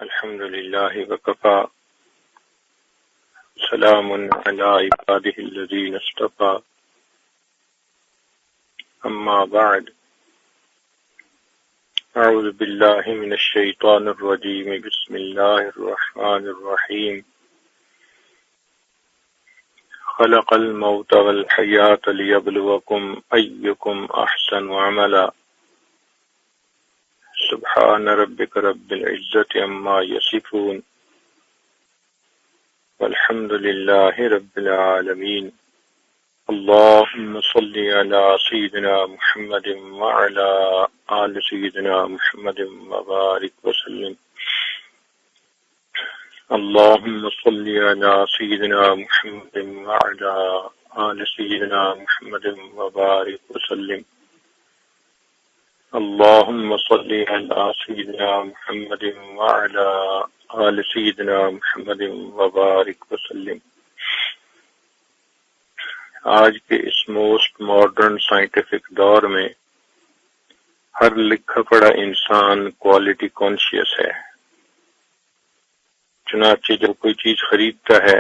الحمد لله وكفى سلام على عباده الذين اصطفى أما بعد أعوذ بالله من الشيطان الرجيم بسم الله الرحمن الرحيم خلق الموت والحياة ليبلوكم أيكم أحسن عملا سبحان ربك رب العزة عما يصفون والحمد لله رب العالمين اللهم صل على سيدنا محمد وعلى آل سيدنا محمد وبارك وسلم اللهم صل على سيدنا محمد وعلى آل سيدنا محمد وبارك وسلم اللهم صل على سيدنا محمد وعلى آل سيدنا محمد وبارك وسلم. آج کے اس موسٹ ماڈرن سائنٹیفک دور میں ہر لکھا پڑھا انسان کوالٹی کانشیس ہے. چنانچہ جب کوئی چیز خریدتا ہے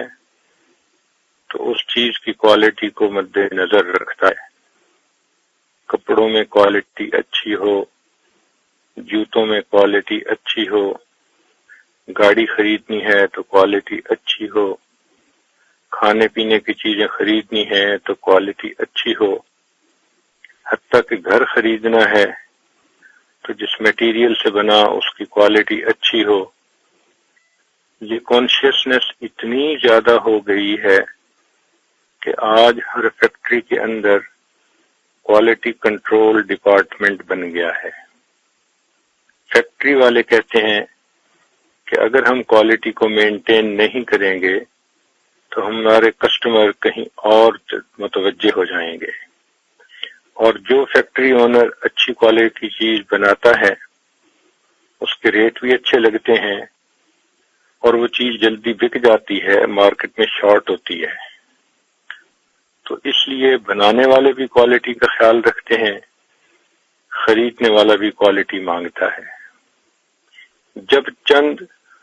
تو اس چیز کی کوالٹی کو مد نظر رکھتا ہے. کپڑوں میں کوالٹی اچھی ہو، جوتوں میں کوالٹی اچھی ہو، گاڑی خریدنی ہے تو کوالٹی اچھی ہو، کھانے پینے کی چیزیں خریدنی ہے تو کوالٹی اچھی ہو، حتیٰ کہ گھر خریدنا ہے تو جس میٹیریل سے بنا اس کی کوالٹی اچھی ہو. یہ کانشیسنس اتنی زیادہ ہو گئی ہے کہ آج ہر فیکٹری کے اندر کوالٹی کنٹرول ڈپارٹمنٹ بن گیا ہے. فیکٹری والے کہتے ہیں کہ اگر ہم کوالٹی کو مینٹین نہیں کریں گے تو ہمارے کسٹمر کہیں اور متوجہ ہو جائیں گے، اور جو فیکٹری اونر اچھی کوالٹی چیز بناتا ہے اس کے ریٹ بھی اچھے لگتے ہیں اور وہ چیز جلدی بک جاتی ہے، مارکیٹ میں شارٹ ہوتی ہے. تو اس لیے بنانے والے بھی کوالٹی کا خیال رکھتے ہیں، خریدنے والا بھی کوالٹی مانگتا ہے. جب چند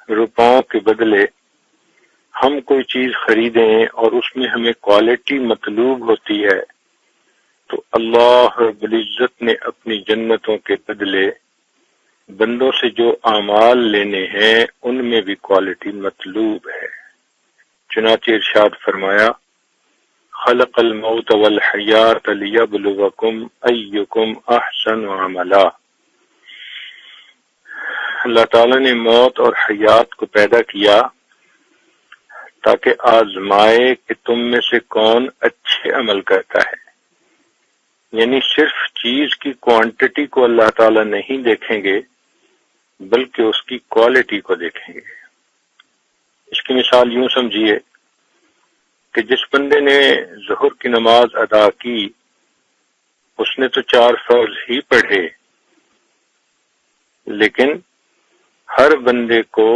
روپوں کے بدلے ہم کوئی چیز خریدیں اور اس میں ہمیں کوالٹی مطلوب ہوتی ہے تو اللہ رب العزت نے اپنی جنتوں کے بدلے بندوں سے جو اعمال لینے ہیں ان میں بھی کوالٹی مطلوب ہے. چنانچہ ارشاد فرمایا خلق الموت والحیات لیبلوکم ایکم احسن عملا. اللہ تعالیٰ نے موت اور حیات کو پیدا کیا تاکہ آزمائے کہ تم میں سے کون اچھے عمل کرتا ہے. یعنی صرف چیز کی کوانٹٹی کو اللہ تعالیٰ نہیں دیکھیں گے بلکہ اس کی کوالٹی کو دیکھیں گے. اس کی مثال یوں سمجھیے کہ جس بندے نے ظہر کی نماز ادا کی اس نے تو 4 فرض ہی پڑھے، لیکن ہر بندے کو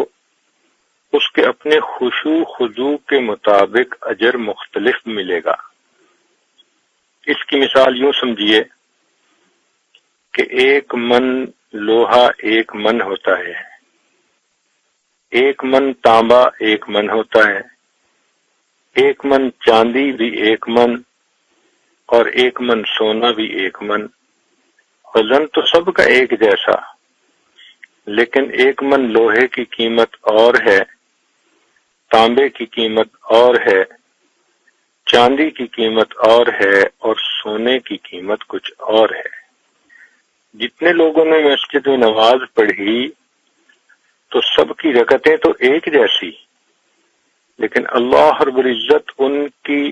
اس کے اپنے خشوع خضوع کے مطابق اجر مختلف ملے گا. اس کی مثال یوں سمجھیے کہ 1 من لوہا 1 من ہوتا ہے، 1 من تانبا 1 من ہوتا ہے، 1 من چاندی بھی 1 من، اور 1 من سونا بھی 1 من. وزن تو سب کا ایک جیسا، لیکن 1 من لوہے کی قیمت اور ہے، تانبے کی قیمت اور ہے، چاندی کی قیمت اور ہے، اور سونے کی قیمت کچھ اور ہے. جتنے لوگوں نے مسجد میں نماز پڑھی تو سب کی رکعتیں تو ایک جیسی، لیکن اللہ رب العزت ان کی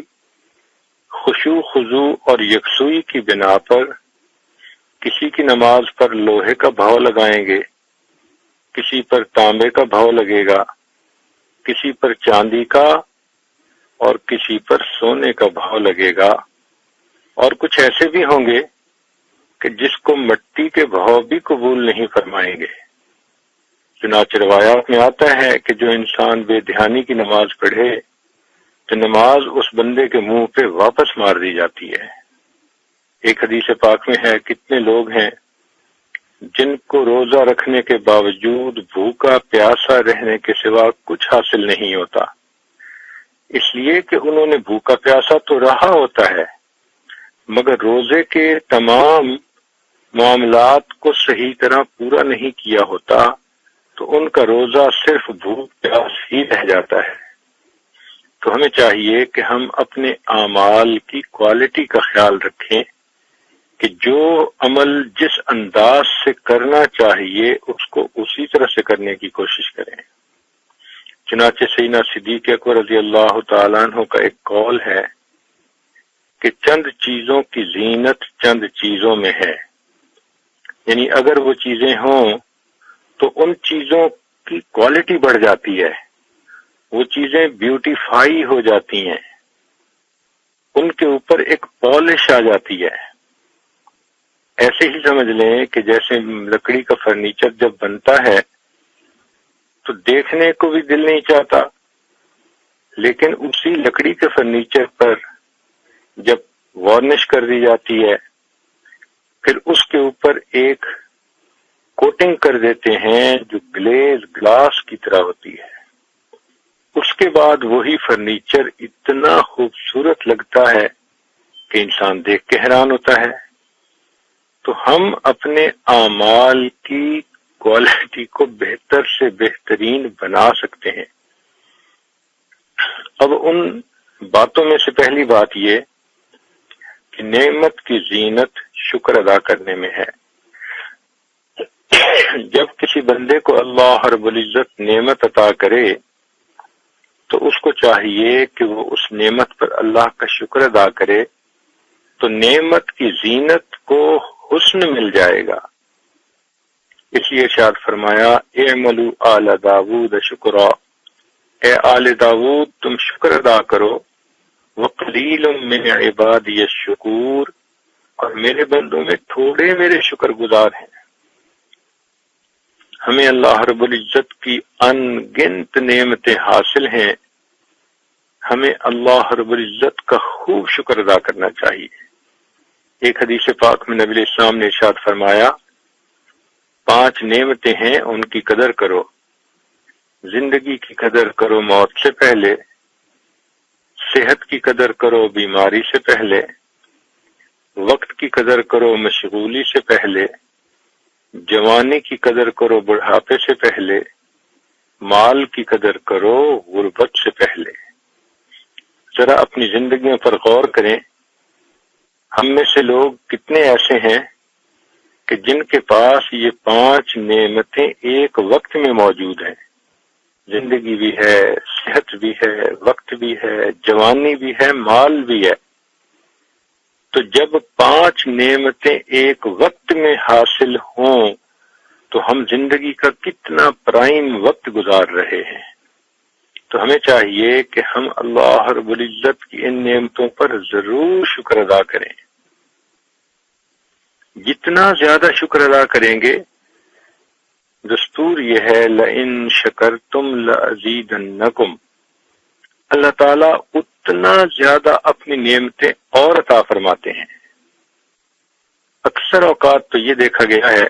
خشوع خضوع اور یکسوئی کی بنا پر کسی کی نماز پر لوہے کا بھاؤ لگائیں گے، کسی پر تانبے کا بھاؤ لگے گا، کسی پر چاندی کا اور کسی پر سونے کا بھاؤ لگے گا، اور کچھ ایسے بھی ہوں گے کہ جس کو مٹی کے بھاؤ بھی قبول نہیں فرمائیں گے. چنانچہ روایات میں آتا ہے کہ جو انسان بے دھیانی کی نماز پڑھے تو نماز اس بندے کے منہ پہ واپس مار دی جاتی ہے. ایک حدیث پاک میں ہے کتنے لوگ ہیں جن کو روزہ رکھنے کے باوجود بھوکا پیاسا رہنے کے سوا کچھ حاصل نہیں ہوتا، اس لیے کہ انہوں نے بھوکا پیاسا تو رہا ہوتا ہے مگر روزے کے تمام معاملات کو صحیح طرح پورا نہیں کیا ہوتا، تو ان کا روزہ صرف بھوک پیاس ہی رہ جاتا ہے۔ تو ہمیں چاہیے کہ ہم اپنے اعمال کی کوالٹی کا خیال رکھیں کہ جو عمل جس انداز سے کرنا چاہیے اس کو اسی طرح سے کرنے کی کوشش کریں۔ چنانچہ سیدنا صدیق اکبر رضی اللہ تعالیٰ عنہ کا ایک قول ہے کہ چند چیزوں کی زینت چند چیزوں میں ہے، یعنی اگر وہ چیزیں ہوں تو ان چیزوں کی کوالٹی بڑھ جاتی ہے، وہ چیزیں بیوٹیفائی ہو جاتی ہیں، ان کے اوپر ایک پالش آ جاتی ہے۔ ایسے ہی سمجھ لیں کہ جیسے لکڑی کا فرنیچر جب بنتا ہے تو دیکھنے کو بھی دل نہیں چاہتا، لیکن اسی لکڑی کے فرنیچر پر جب وارنش کر دی جاتی ہے پھر اس کے اوپر ایک کوٹنگ کر دیتے ہیں جو گلاس کی طرح ہوتی ہے، اس کے بعد وہی فرنیچر اتنا خوبصورت لگتا ہے کہ انسان دیکھ کے حیران ہوتا ہے۔ تو ہم اپنے اعمال کی کوالٹی کو بہتر سے بہترین بنا سکتے ہیں۔ اب ان باتوں میں سے پہلی بات یہ کہ نعمت کی زینت شکر ادا کرنے میں ہے۔ جب کسی بندے کو اللہ رب العزت نعمت عطا کرے تو اس کو چاہیے کہ وہ اس نعمت پر اللہ کا شکر ادا کرے، تو نعمت کی زینت کو حسن مل جائے گا۔ اس لیے ارشاد فرمایا اعملوا آل داود شکرا، اے آل داود تم شکر ادا کرو، وقلیل من عبادی الشکور، اور میرے بندوں میں تھوڑے میرے شکر گزار ہیں۔ ہمیں اللہ رب العزت کی ان گنت نعمتیں حاصل ہیں، ہمیں اللہ رب العزت کا خوب شکر ادا کرنا چاہیے۔ ایک حدیث پاک میں نبی اسلام نے ارشاد فرمایا 5 نعمتیں ہیں، ان کی قدر کرو۔ زندگی کی قدر کرو موت سے پہلے، صحت کی قدر کرو بیماری سے پہلے، وقت کی قدر کرو مشغولی سے پہلے، جوانی کی قدر کرو بڑھاپے سے پہلے، مال کی قدر کرو غربت سے پہلے۔ ذرا اپنی زندگیوں پر غور کریں، ہم میں سے لوگ کتنے ایسے ہیں کہ جن کے پاس یہ 5 نعمتیں ایک وقت میں موجود ہیں، زندگی بھی ہے، صحت بھی ہے، وقت بھی ہے، جوانی بھی ہے، مال بھی ہے۔ تو جب 5 نعمتیں ایک وقت میں حاصل ہوں تو ہم زندگی کا کتنا پرائم وقت گزار رہے ہیں۔ تو ہمیں چاہیے کہ ہم اللہ رب العزت کی ان نعمتوں پر ضرور شکر ادا کریں۔ جتنا زیادہ شکر ادا کریں گے، دستور یہ ہے لئن شکرتم لازیدنکم، اللہ تعالیٰ اتنا زیادہ اپنی نعمتیں اور عطا فرماتے ہیں۔ اکثر اوقات تو یہ دیکھا گیا ہے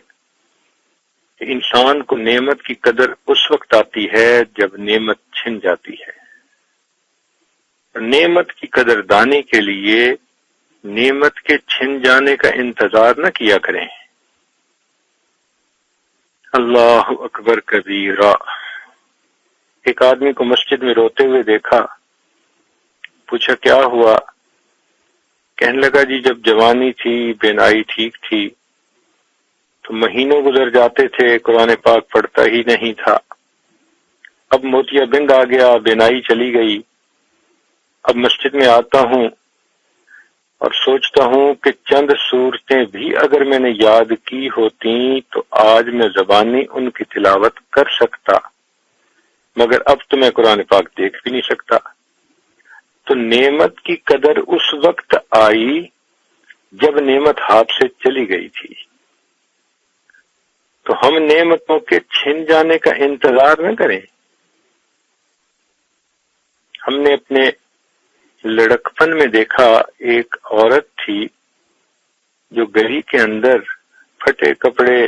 کہ انسان کو نعمت کی قدر اس وقت آتی ہے جب نعمت چھن جاتی ہے۔ نعمت کی قدر دانی کے لیے نعمت کے چھن جانے کا انتظار نہ کیا کریں۔ اللہ اکبر کبیرہ۔ ایک آدمی کو مسجد میں روتے ہوئے دیکھا، پوچھا کیا ہوا؟ کہنے لگا جی جب جوانی تھی، بینائی ٹھیک تھی، تو مہینوں گزر جاتے تھے قرآن پاک پڑھتا ہی نہیں تھا۔ اب موتیا بند آ گیا، بینائی چلی گئی، اب مسجد میں آتا ہوں اور سوچتا ہوں کہ چند صورتیں بھی اگر میں نے یاد کی ہوتی تو آج میں زبانی ان کی تلاوت کر سکتا، مگر اب تو میں قرآن پاک دیکھ بھی نہیں سکتا۔ تو نعمت کی قدر اس وقت آئی جب نعمت ہاتھ سے چلی گئی تھی۔ تو ہم نعمتوں کے چھن جانے کا انتظار نہ کریں۔ ہم نے اپنے لڑکپن میں دیکھا ایک عورت تھی جو گلی کے اندر پھٹے کپڑے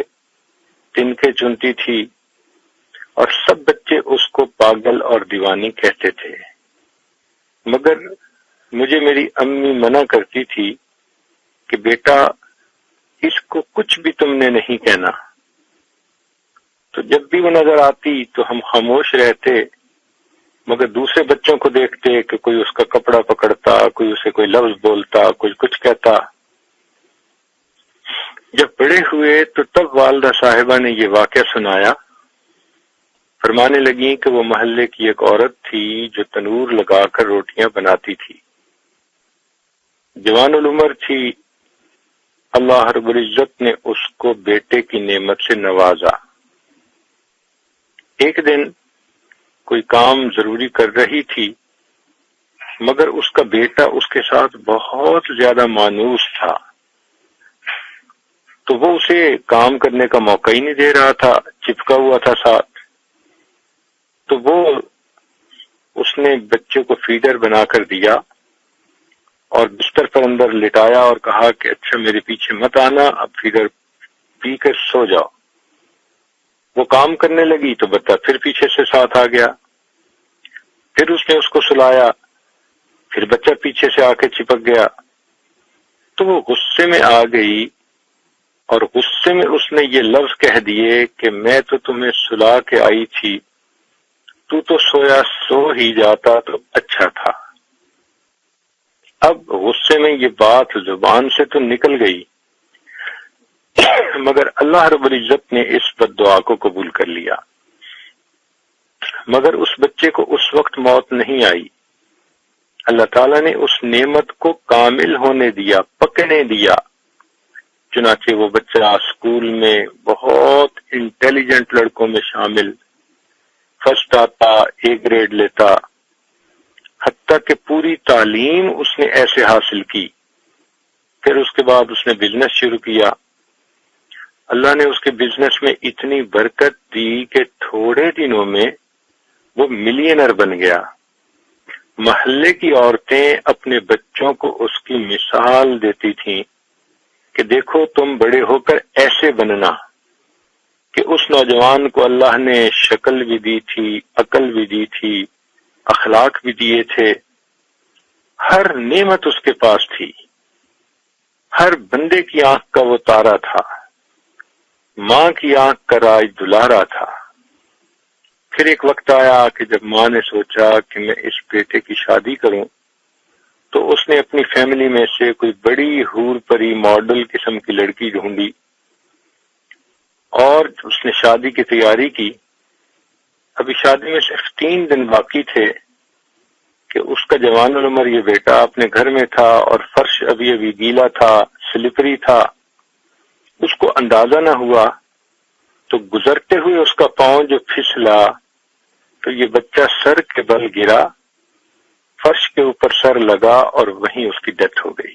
تنکے چنتی تھی اور سب بچے اس کو پاگل اور دیوانی کہتے تھے، مگر مجھے میری امی منع کرتی تھی کہ بیٹا اس کو کچھ بھی تم نے نہیں کہنا۔ تو جب بھی وہ نظر آتی تو ہم خاموش رہتے، مگر دوسرے بچوں کو دیکھتے کہ کوئی اس کا کپڑا پکڑتا، کوئی اسے کوئی لفظ بولتا، کوئی کچھ کہتا۔ جب بڑے ہوئے تو تب والدہ صاحبہ نے یہ واقعہ سنایا، فرمانے لگیں کہ وہ محلے کی ایک عورت تھی جو تنور لگا کر روٹیاں بناتی تھی، جوان العمر تھی، اللہ رب العزت نے اس کو بیٹے کی نعمت سے نوازا۔ ایک دن کوئی کام ضروری کر رہی تھی، مگر اس کا بیٹا اس کے ساتھ بہت زیادہ مانوس تھا، تو وہ اسے کام کرنے کا موقع ہی نہیں دے رہا تھا، چپکا ہوا تھا ساتھ۔ تو وہ اس نے بچے کو فیڈر بنا کر دیا اور بستر پر اندر لٹایا اور کہا کہ اچھا میرے پیچھے مت آنا، اب فیڈر پی کر سو جاؤ۔ وہ کام کرنے لگی تو بچہ پھر پیچھے سے ساتھ آ گیا، پھر اس نے اس کو سلایا، پھر بچہ پیچھے سے آ کے چپک گیا۔ تو وہ غصے میں آ گئی اور غصے میں اس نے یہ لفظ کہہ دیے کہ میں تو تمہیں سلا کے آئی تھی، تو سویا سو ہی جاتا تو اچھا تھا۔ اب غصے میں یہ بات زبان سے تو نکل گئی، مگر اللہ رب العزت نے اس بد دعا کو قبول کر لیا۔ مگر اس بچے کو اس وقت موت نہیں آئی، اللہ تعالیٰ نے اس نعمت کو کامل ہونے دیا، پکنے دیا۔ چنانچہ وہ بچہ اسکول میں بہت انٹیلیجنٹ لڑکوں میں شامل، فرسٹ آتا، اے گریڈ لیتا، حتیٰ کہ پوری تعلیم اس نے ایسے حاصل کی۔ پھر اس کے بعد اس نے بزنس شروع کیا، اللہ نے اس کے بزنس میں اتنی برکت دی کہ تھوڑے دنوں میں وہ ملینر بن گیا۔ محلے کی عورتیں اپنے بچوں کو اس کی مثال دیتی تھیں کہ دیکھو تم بڑے ہو کر ایسے بننا، کہ اس نوجوان کو اللہ نے شکل بھی دی تھی، عقل بھی دی تھی، اخلاق بھی دیے تھے، ہر نعمت اس کے پاس تھی، ہر بندے کی آنکھ کا وہ تارا تھا، ماں کی آنکھ کا راج دلارا تھا۔ پھر ایک وقت آیا کہ جب ماں نے سوچا کہ میں اس بیٹے کی شادی کروں، تو اس نے اپنی فیملی میں سے کوئی بڑی حور پری ماڈل قسم کی لڑکی ڈھونڈی اور اس نے شادی کی تیاری کی۔ ابھی شادی میں صرف 3 دن باقی تھے کہ اس کا جوان العمر یہ بیٹا اپنے گھر میں تھا اور فرش ابھی گیلا تھا، سلپری تھا، اس کو اندازہ نہ ہوا، تو گزرتے ہوئے اس کا پاؤں جو پھسلا تو یہ بچہ سر کے بل گرا، فرش کے اوپر سر لگا اور وہیں اس کی ڈیتھ ہو گئی۔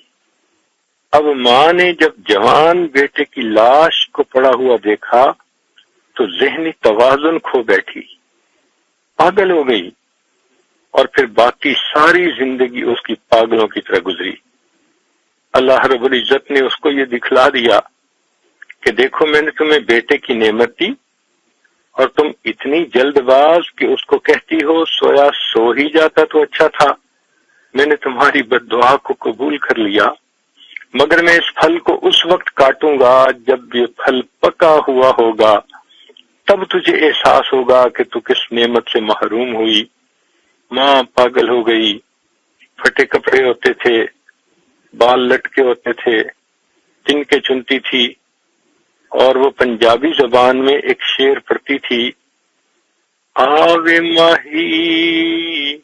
اب ماں نے جب جوان بیٹے کی لاش کو پڑا ہوا دیکھا تو ذہنی توازن کھو بیٹھی، پاگل ہو گئی، اور پھر باقی ساری زندگی اس کی پاگلوں کی طرح گزری۔ اللہ رب العزت نے اس کو یہ دکھلا دیا کہ دیکھو میں نے تمہیں بیٹے کی نعمت دی اور تم اتنی جلد باز کہ اس کو کہتی ہو سویا سو ہی جاتا تو اچھا تھا۔ میں نے تمہاری بد دعا کو قبول کر لیا، مگر میں اس پھل کو اس وقت کاٹوں گا جب یہ پھل پکا ہوا ہوگا، تب تجھے احساس ہوگا کہ تو کس نعمت سے محروم ہوئی۔ ماں پاگل ہو گئی، پھٹے کپڑے ہوتے تھے، بال لٹکے ہوتے تھے، تنکے چنتی تھی، اور وہ پنجابی زبان میں ایک شعر پڑھتی تھی، آوے ماہی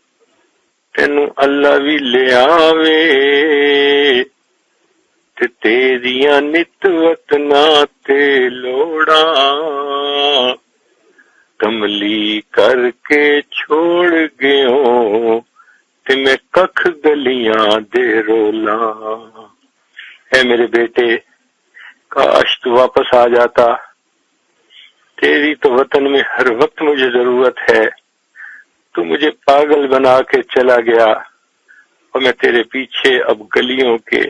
تینو اللہ بھی لے آوے تے تیریاں نتوت نہ تے لوڑا، کملی کر کے چھوڑ گیوں تے میں ککھ گلیاں دے رولا۔ اے میرے بیٹے کاش تو واپس آ جاتا، تیری تو وطن میں ہر وقت مجھے ضرورت ہے، تو مجھے پاگل بنا کے چلا گیا اور میں تیرے پیچھے اب گلیوں کے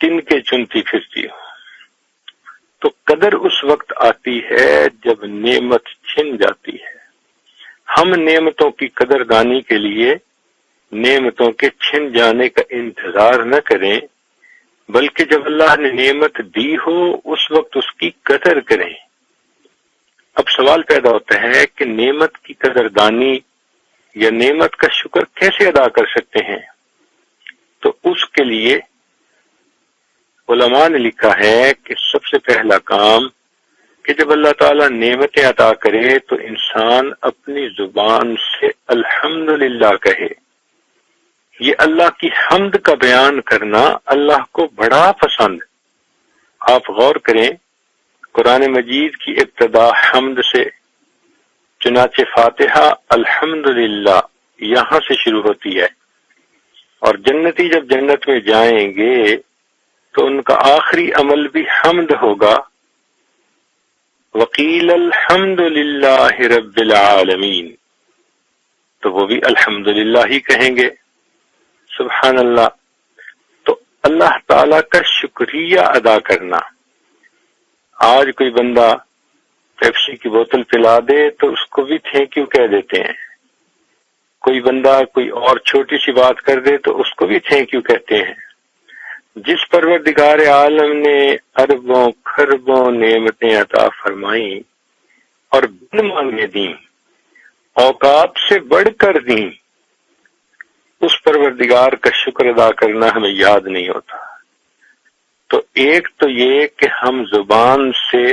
تنکے چنتی پھرتی ہوں۔ تو قدر اس وقت آتی ہے جب نعمت چھن جاتی ہے۔ ہم نعمتوں کی قدردانی کے لیے نعمتوں کے چھن جانے کا انتظار نہ کریں، بلکہ جب اللہ نے نعمت دی ہو اس وقت اس کی قدر کریں۔ اب سوال پیدا ہوتا ہے کہ نعمت کی قدردانی یا نعمت کا شکر کیسے ادا کر سکتے ہیں؟ تو اس کے لیے علماء نے لکھا ہے کہ سب سے پہلا کام کہ جب اللہ تعالیٰ نعمتیں عطا کرے تو انسان اپنی زبان سے الحمدللہ کہے۔ یہ اللہ کی حمد کا بیان کرنا اللہ کو بڑا پسند۔ آپ غور کریں، قرآن مجید کی ابتدا حمد سے، چنانچہ فاتحہ الحمدللہ یہاں سے شروع ہوتی ہے، اور جنتی جب جنت میں جائیں گے تو ان کا آخری عمل بھی حمد ہوگا۔ وقیل الحمدللہ رب العالمین، تو وہ بھی الحمدللہ ہی کہیں گے۔ سبحان اللہ۔ تو اللہ تعالی کا شکریہ ادا کرنا۔ آج کوئی بندہ پیپسی کی بوتل پلا دے تو اس کو بھی تھینک یو کہہ دیتے ہیں، کوئی بندہ کوئی اور چھوٹی سی بات کر دے تو اس کو بھی تھینک یو کہتے ہیں۔ جس پروردگار عالم نے اربوں خربوں نعمتیں عطا فرمائیں اور بن مانگے دیں، اوقات سے بڑھ کر دیں، اس پروردگار کا شکر ادا کرنا ہمیں یاد نہیں ہوتا۔ تو ایک تو یہ کہ ہم زبان سے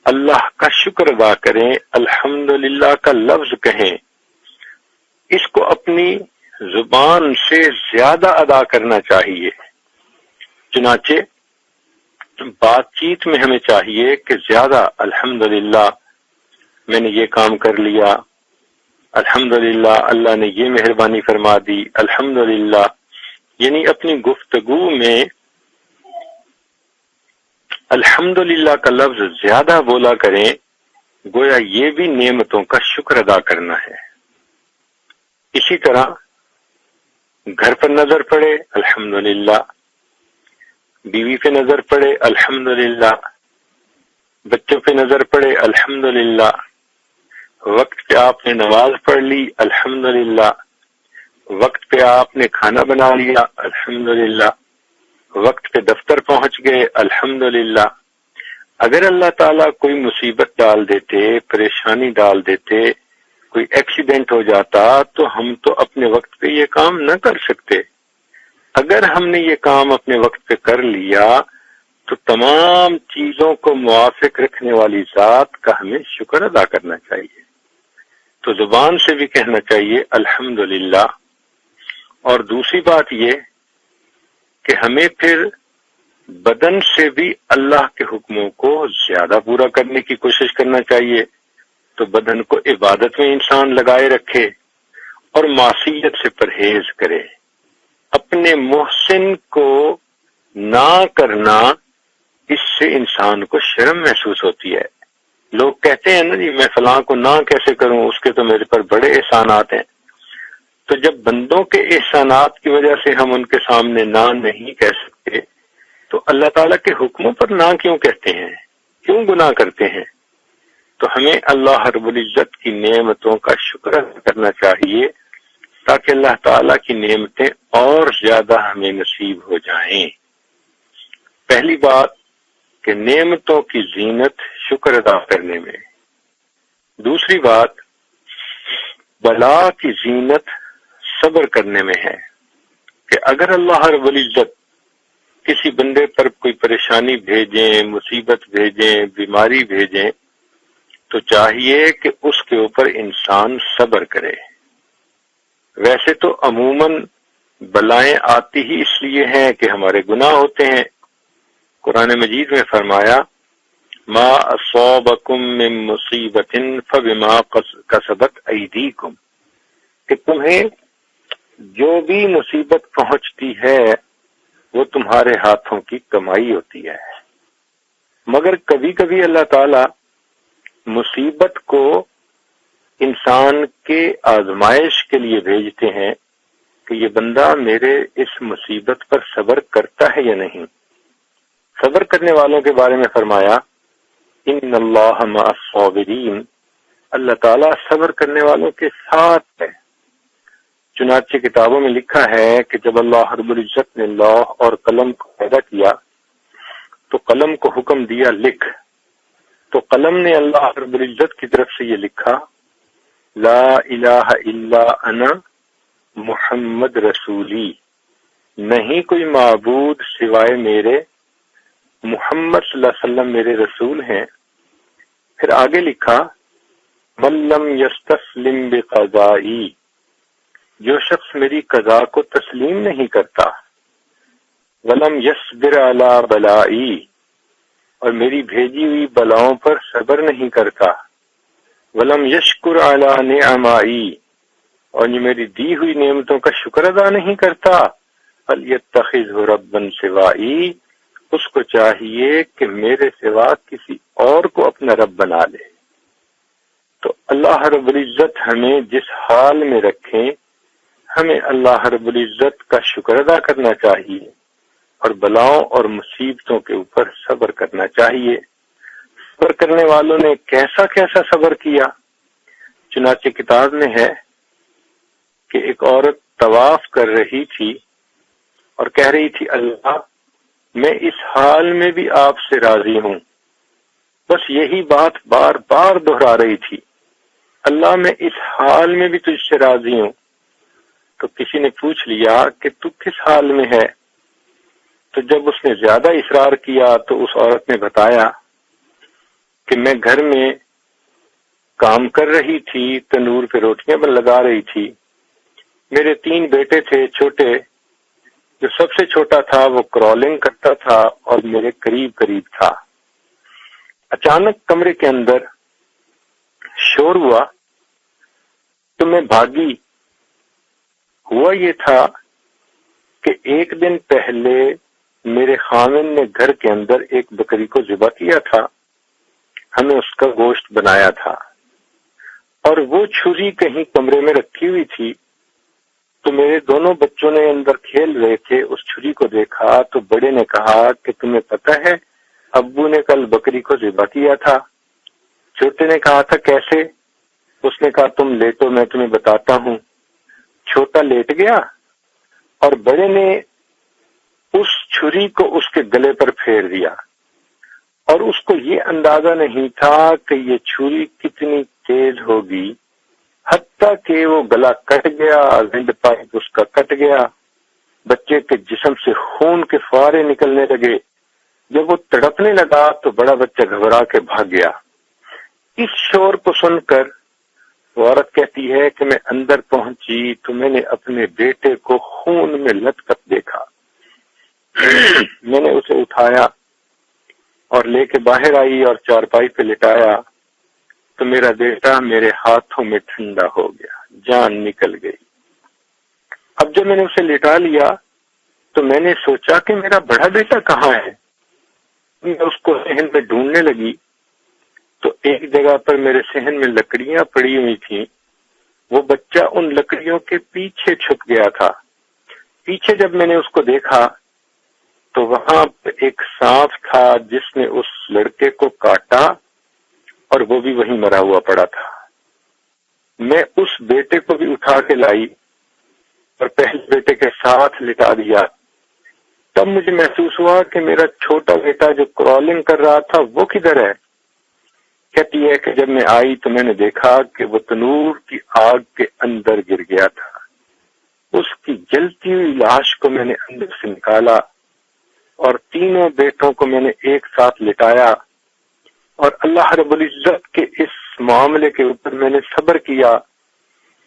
اللہ کا شکر ادا کریں، الحمدللہ کا لفظ کہیں، اس کو اپنی زبان سے زیادہ ادا کرنا چاہیے۔ چنانچہ بات چیت میں ہمیں چاہیے کہ زیادہ الحمدللہ میں نے یہ کام کر لیا، الحمدللہ اللہ نے یہ مہربانی فرما دی، الحمدللہ، یعنی اپنی گفتگو میں الحمدللہ کا لفظ زیادہ بولا کریں، گویا یہ بھی نعمتوں کا شکر ادا کرنا ہے۔ اسی طرح گھر پر نظر پڑے الحمدللہ، بیوی پہ نظر پڑے الحمدللہ، بچوں پہ نظر پڑے الحمدللہ، وقت پہ آپ نے نماز پڑھ لی الحمدللہ، وقت پہ آپ نے کھانا بنا لیا الحمدللہ، وقت پہ دفتر پہنچ گئے الحمدللہ۔ اگر اللہ تعالیٰ کوئی مصیبت ڈال دیتے، پریشانی ڈال دیتے، کوئی ایکسیڈنٹ ہو جاتا تو ہم تو اپنے وقت پہ یہ کام نہ کر سکتے۔ اگر ہم نے یہ کام اپنے وقت پہ کر لیا تو تمام چیزوں کو موافق رکھنے والی ذات کا ہمیں شکر ادا کرنا چاہیے۔ تو زبان سے بھی کہنا چاہیے الحمدللہ۔ اور دوسری بات یہ کہ ہمیں پھر بدن سے بھی اللہ کے حکموں کو زیادہ پورا کرنے کی کوشش کرنا چاہیے۔ تو بدن کو عبادت میں انسان لگائے رکھے اور معصیت سے پرہیز کرے۔ اپنے محسن کو نہ کرنا، اس سے انسان کو شرم محسوس ہوتی ہے۔ لوگ کہتے ہیں نا جی میں فلاں کو نہ کیسے کروں، اس کے تو میرے پر بڑے احسانات ہیں۔ تو جب بندوں کے احسانات کی وجہ سے ہم ان کے سامنے نہ نہیں کہہ سکتے تو اللہ تعالیٰ کے حکموں پر نہ کیوں کہتے ہیں، کیوں گناہ کرتے ہیں؟ تو ہمیں اللہ رب العزت کی نعمتوں کا شکر ادا کرنا چاہیے تاکہ اللہ تعالیٰ کی نعمتیں اور زیادہ ہمیں نصیب ہو جائیں۔ پہلی بات کہ نعمتوں کی زینت شکر ادا کرنے میں۔ دوسری بات بلا کی زینت صبر کرنے میں ہے کہ اگر اللہ رب العزت کسی بندے پر کوئی پریشانی بھیجیں، مصیبت بھیجیں، بیماری بھیجیں تو چاہیے کہ اس کے اوپر انسان صبر کرے۔ ویسے تو عموماً بلائیں آتی ہی اس لیے ہیں کہ ہمارے گناہ ہوتے ہیں۔ قرآن مجید میں فرمایا ما اصابکم من مصیبت فبما کسبت ایدیکم، کہ تمہیں جو بھی مصیبت پہنچتی ہے وہ تمہارے ہاتھوں کی کمائی ہوتی ہے۔ مگر کبھی کبھی اللہ تعالی مصیبت کو انسان کے آزمائش کے لیے بھیجتے ہیں کہ یہ بندہ میرے اس مصیبت پر صبر کرتا ہے یا نہیں۔ صبر کرنے والوں کے بارے میں فرمایا ان اللہ مع الصابرین، اللہ تعالیٰ صبر کرنے والوں کے ساتھ ہے۔ چنانچہ کتابوں میں لکھا ہے کہ جب اللہ رب العزت نے لوح اور قلم کو پیدا کیا تو قلم کو حکم دیا لکھ، تو قلم نے اللہ رب العزت کی طرف سے یہ لکھا لا الہ الا انا محمد رسولی، نہیں کوئی معبود سوائے میرے، محمد صلی اللہ علیہ وسلم میرے رسول ہیں۔ پھر آگے لکھا من لم یستسلم بقضائی، جو شخص میری قضا کو تسلیم نہیں کرتا، ولم یصبر علی بلائی، اور میری بھیجی ہوئی بلاؤں پر صبر نہیں کرتا، ولم یشکر علی نعمائی، اور جو میری دی ہوئی نعمتوں کا شکر ادا نہیں کرتا، فلیتخذ ربا سوائی، اس کو چاہیے کہ میرے سوا کسی اور کو اپنا رب بنا لے۔ تو اللہ رب العزت ہمیں جس حال میں رکھیں، ہمیں اللہ رب العزت کا شکر ادا کرنا چاہیے اور بلاؤں اور مصیبتوں کے اوپر صبر کرنا چاہیے۔ صبر کرنے والوں نے کیسا کیسا صبر کیا؟ چنانچہ کتاب میں ہے کہ ایک عورت طواف کر رہی تھی اور کہہ رہی تھی اللہ میں اس حال میں بھی آپ سے راضی ہوں، بس یہی بات بار بار دہرا رہی تھی، اللہ میں اس حال میں بھی تجھ سے راضی ہوں۔ تو کسی نے پوچھ لیا کہ تو کس حال میں ہے؟ تو جب اس نے زیادہ اصرار کیا تو اس عورت نے بتایا کہ میں گھر میں کام کر رہی تھی، تنور پہ روٹیاں لگا رہی تھی، میرے 3 بیٹے تھے چھوٹے، جو سب سے چھوٹا تھا وہ کرالنگ کرتا تھا اور میرے قریب قریب تھا۔ اچانک کمرے کے اندر شور ہوا تو میں بھاگی۔ ہوا یہ تھا کہ ایک دن پہلے میرے خاوند نے گھر کے اندر ایک بکری کو ذبح کیا تھا، ہمیں اس کا گوشت بنایا تھا، اور وہ چھری کہیں کمرے میں رکھی ہوئی تھی، تو میرے دونوں بچوں نے اندر کھیل رہے تھے، اس چھری کو دیکھا تو بڑے نے کہا کہ تمہیں پتہ ہے ابو نے کل بکری کو ذبح کیا تھا؟ چھوٹے نے کہا تھا کیسے؟ اس نے کہا تم لیٹو میں تمہیں بتاتا ہوں۔ چھوٹا لیٹ گیا اور بڑے نے اس چھری کو اس کے گلے پر پھیر دیا، اور اس کو یہ اندازہ نہیں تھا کہ یہ چھری کتنی تیز ہوگی، حتیٰ کہ وہ گلا کٹ گیا، زند پائپ اس کا کٹ گیا، بچے کے جسم سے خون کے فوارے نکلنے لگے۔ جب وہ تڑپنے لگا تو بڑا بچہ گھبرا کے بھاگ گیا۔ اس شور کو سن کر وہ عورت کہتی ہے کہ میں اندر پہنچی تو میں نے اپنے بیٹے کو خون میں لٹپٹ دیکھا۔ میں نے اسے اٹھایا اور لے کے باہر آئی اور چارپائی پہ لٹایا تو میرا بیٹا میرے ہاتھوں میں ٹھنڈا ہو گیا، جان نکل گئی۔ اب جب میں نے اسے لٹا لیا تو میں نے سوچا کہ میرا بڑا بیٹا کہاں ہے؟ میں اس کو صحن میں ڈھونڈنے لگی تو ایک جگہ پر میرے صحن میں لکڑیاں پڑی ہوئی تھیں، وہ بچہ ان لکڑیوں کے پیچھے چھپ گیا تھا۔ پیچھے جب میں نے اس کو دیکھا تو وہاں پہ ایک سانپ تھا جس نے اس لڑکے کو کاٹا اور وہ بھی وہیں مرا ہوا پڑا تھا۔ میں اس بیٹے کو بھی اٹھا کے لائی اور پہلے بیٹے کے ساتھ لٹا دیا۔ تب مجھے محسوس ہوا کہ میرا چھوٹا بیٹا جو کرالنگ کر رہا تھا وہ کدھر ہے؟ کہتی ہے کہ جب میں آئی تو میں نے دیکھا کہ وہ تنور کی آگ کے اندر گر گیا تھا۔ اس کی جلتی ہوئی لاش کو میں نے اندر سے نکالا اور تینوں بیٹوں کو میں نے ایک ساتھ لٹایا، اور اللہ رب العزت کے اس معاملے کے اوپر میں نے صبر کیا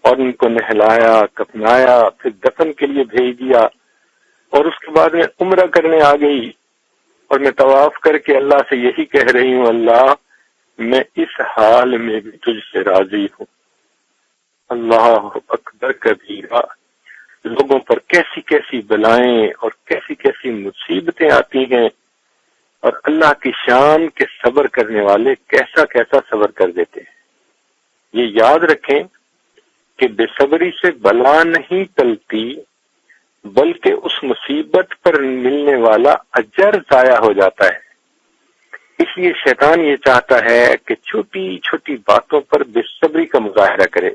اور ان کو نہلایا، کفنایا، پھر دفن کے لیے بھیج دیا، اور اس کے بعد میں عمرہ کرنے آ گئی اور میں طواف کر کے اللہ سے یہی کہہ رہی ہوں اللہ میں اس حال میں بھی تجھ سے راضی ہوں۔ اللہ اکبر کبیرہ، لوگوں پر کیسی کیسی بلائیں اور کیسی کیسی مصیبتیں آتی ہیں، اور اللہ کی شان کے صبر کرنے والے کیسا کیسا صبر کر دیتے ہیں۔ یہ یاد رکھیں کہ بے صبری سے بلا نہیں ٹلتی، بلکہ اس مصیبت پر ملنے والا اجر ضائع ہو جاتا ہے۔ اس لیے شیطان یہ چاہتا ہے کہ چھوٹی چھوٹی باتوں پر بے صبری کا مظاہرہ کرے۔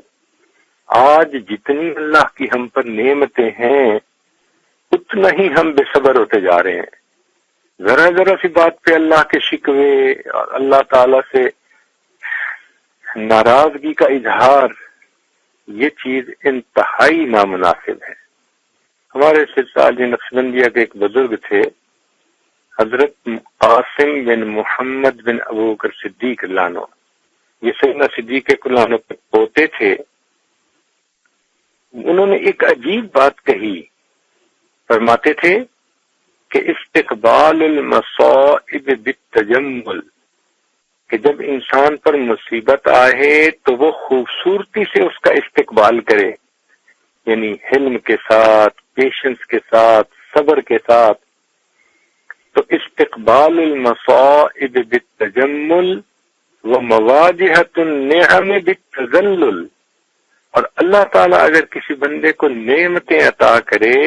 آج جتنی اللہ کی ہم پر نعمتیں ہیں اتنا ہی ہم بے صبر ہوتے جا رہے ہیں۔ ذرا ذرا سی بات پہ اللہ کے شکوے اور اللہ تعالی سے ناراضگی کا اظہار، یہ چیز انتہائی نامناسب ہے۔ ہمارے سلسلہ نقشبندیہ کے ایک بزرگ تھے، حضرت قاسم بن محمد بن ابو بکر صدیق لانو، یہ سیدنا صدیق لانو کے پوتے تھے۔ انہوں نے ایک عجیب بات کہی، فرماتے تھے کہ استقبال المصائب بالتجمل، کہ جب انسان پر مصیبت آئے تو وہ خوبصورتی سے اس کا استقبال کرے، یعنی حلم کے ساتھ، پیشنس کے ساتھ، صبر کے ساتھ۔ تو استقبال المصائب بالتجمل ومواجهة النعم بالتذلل، اور اللہ تعالیٰ اگر کسی بندے کو نعمتیں عطا کرے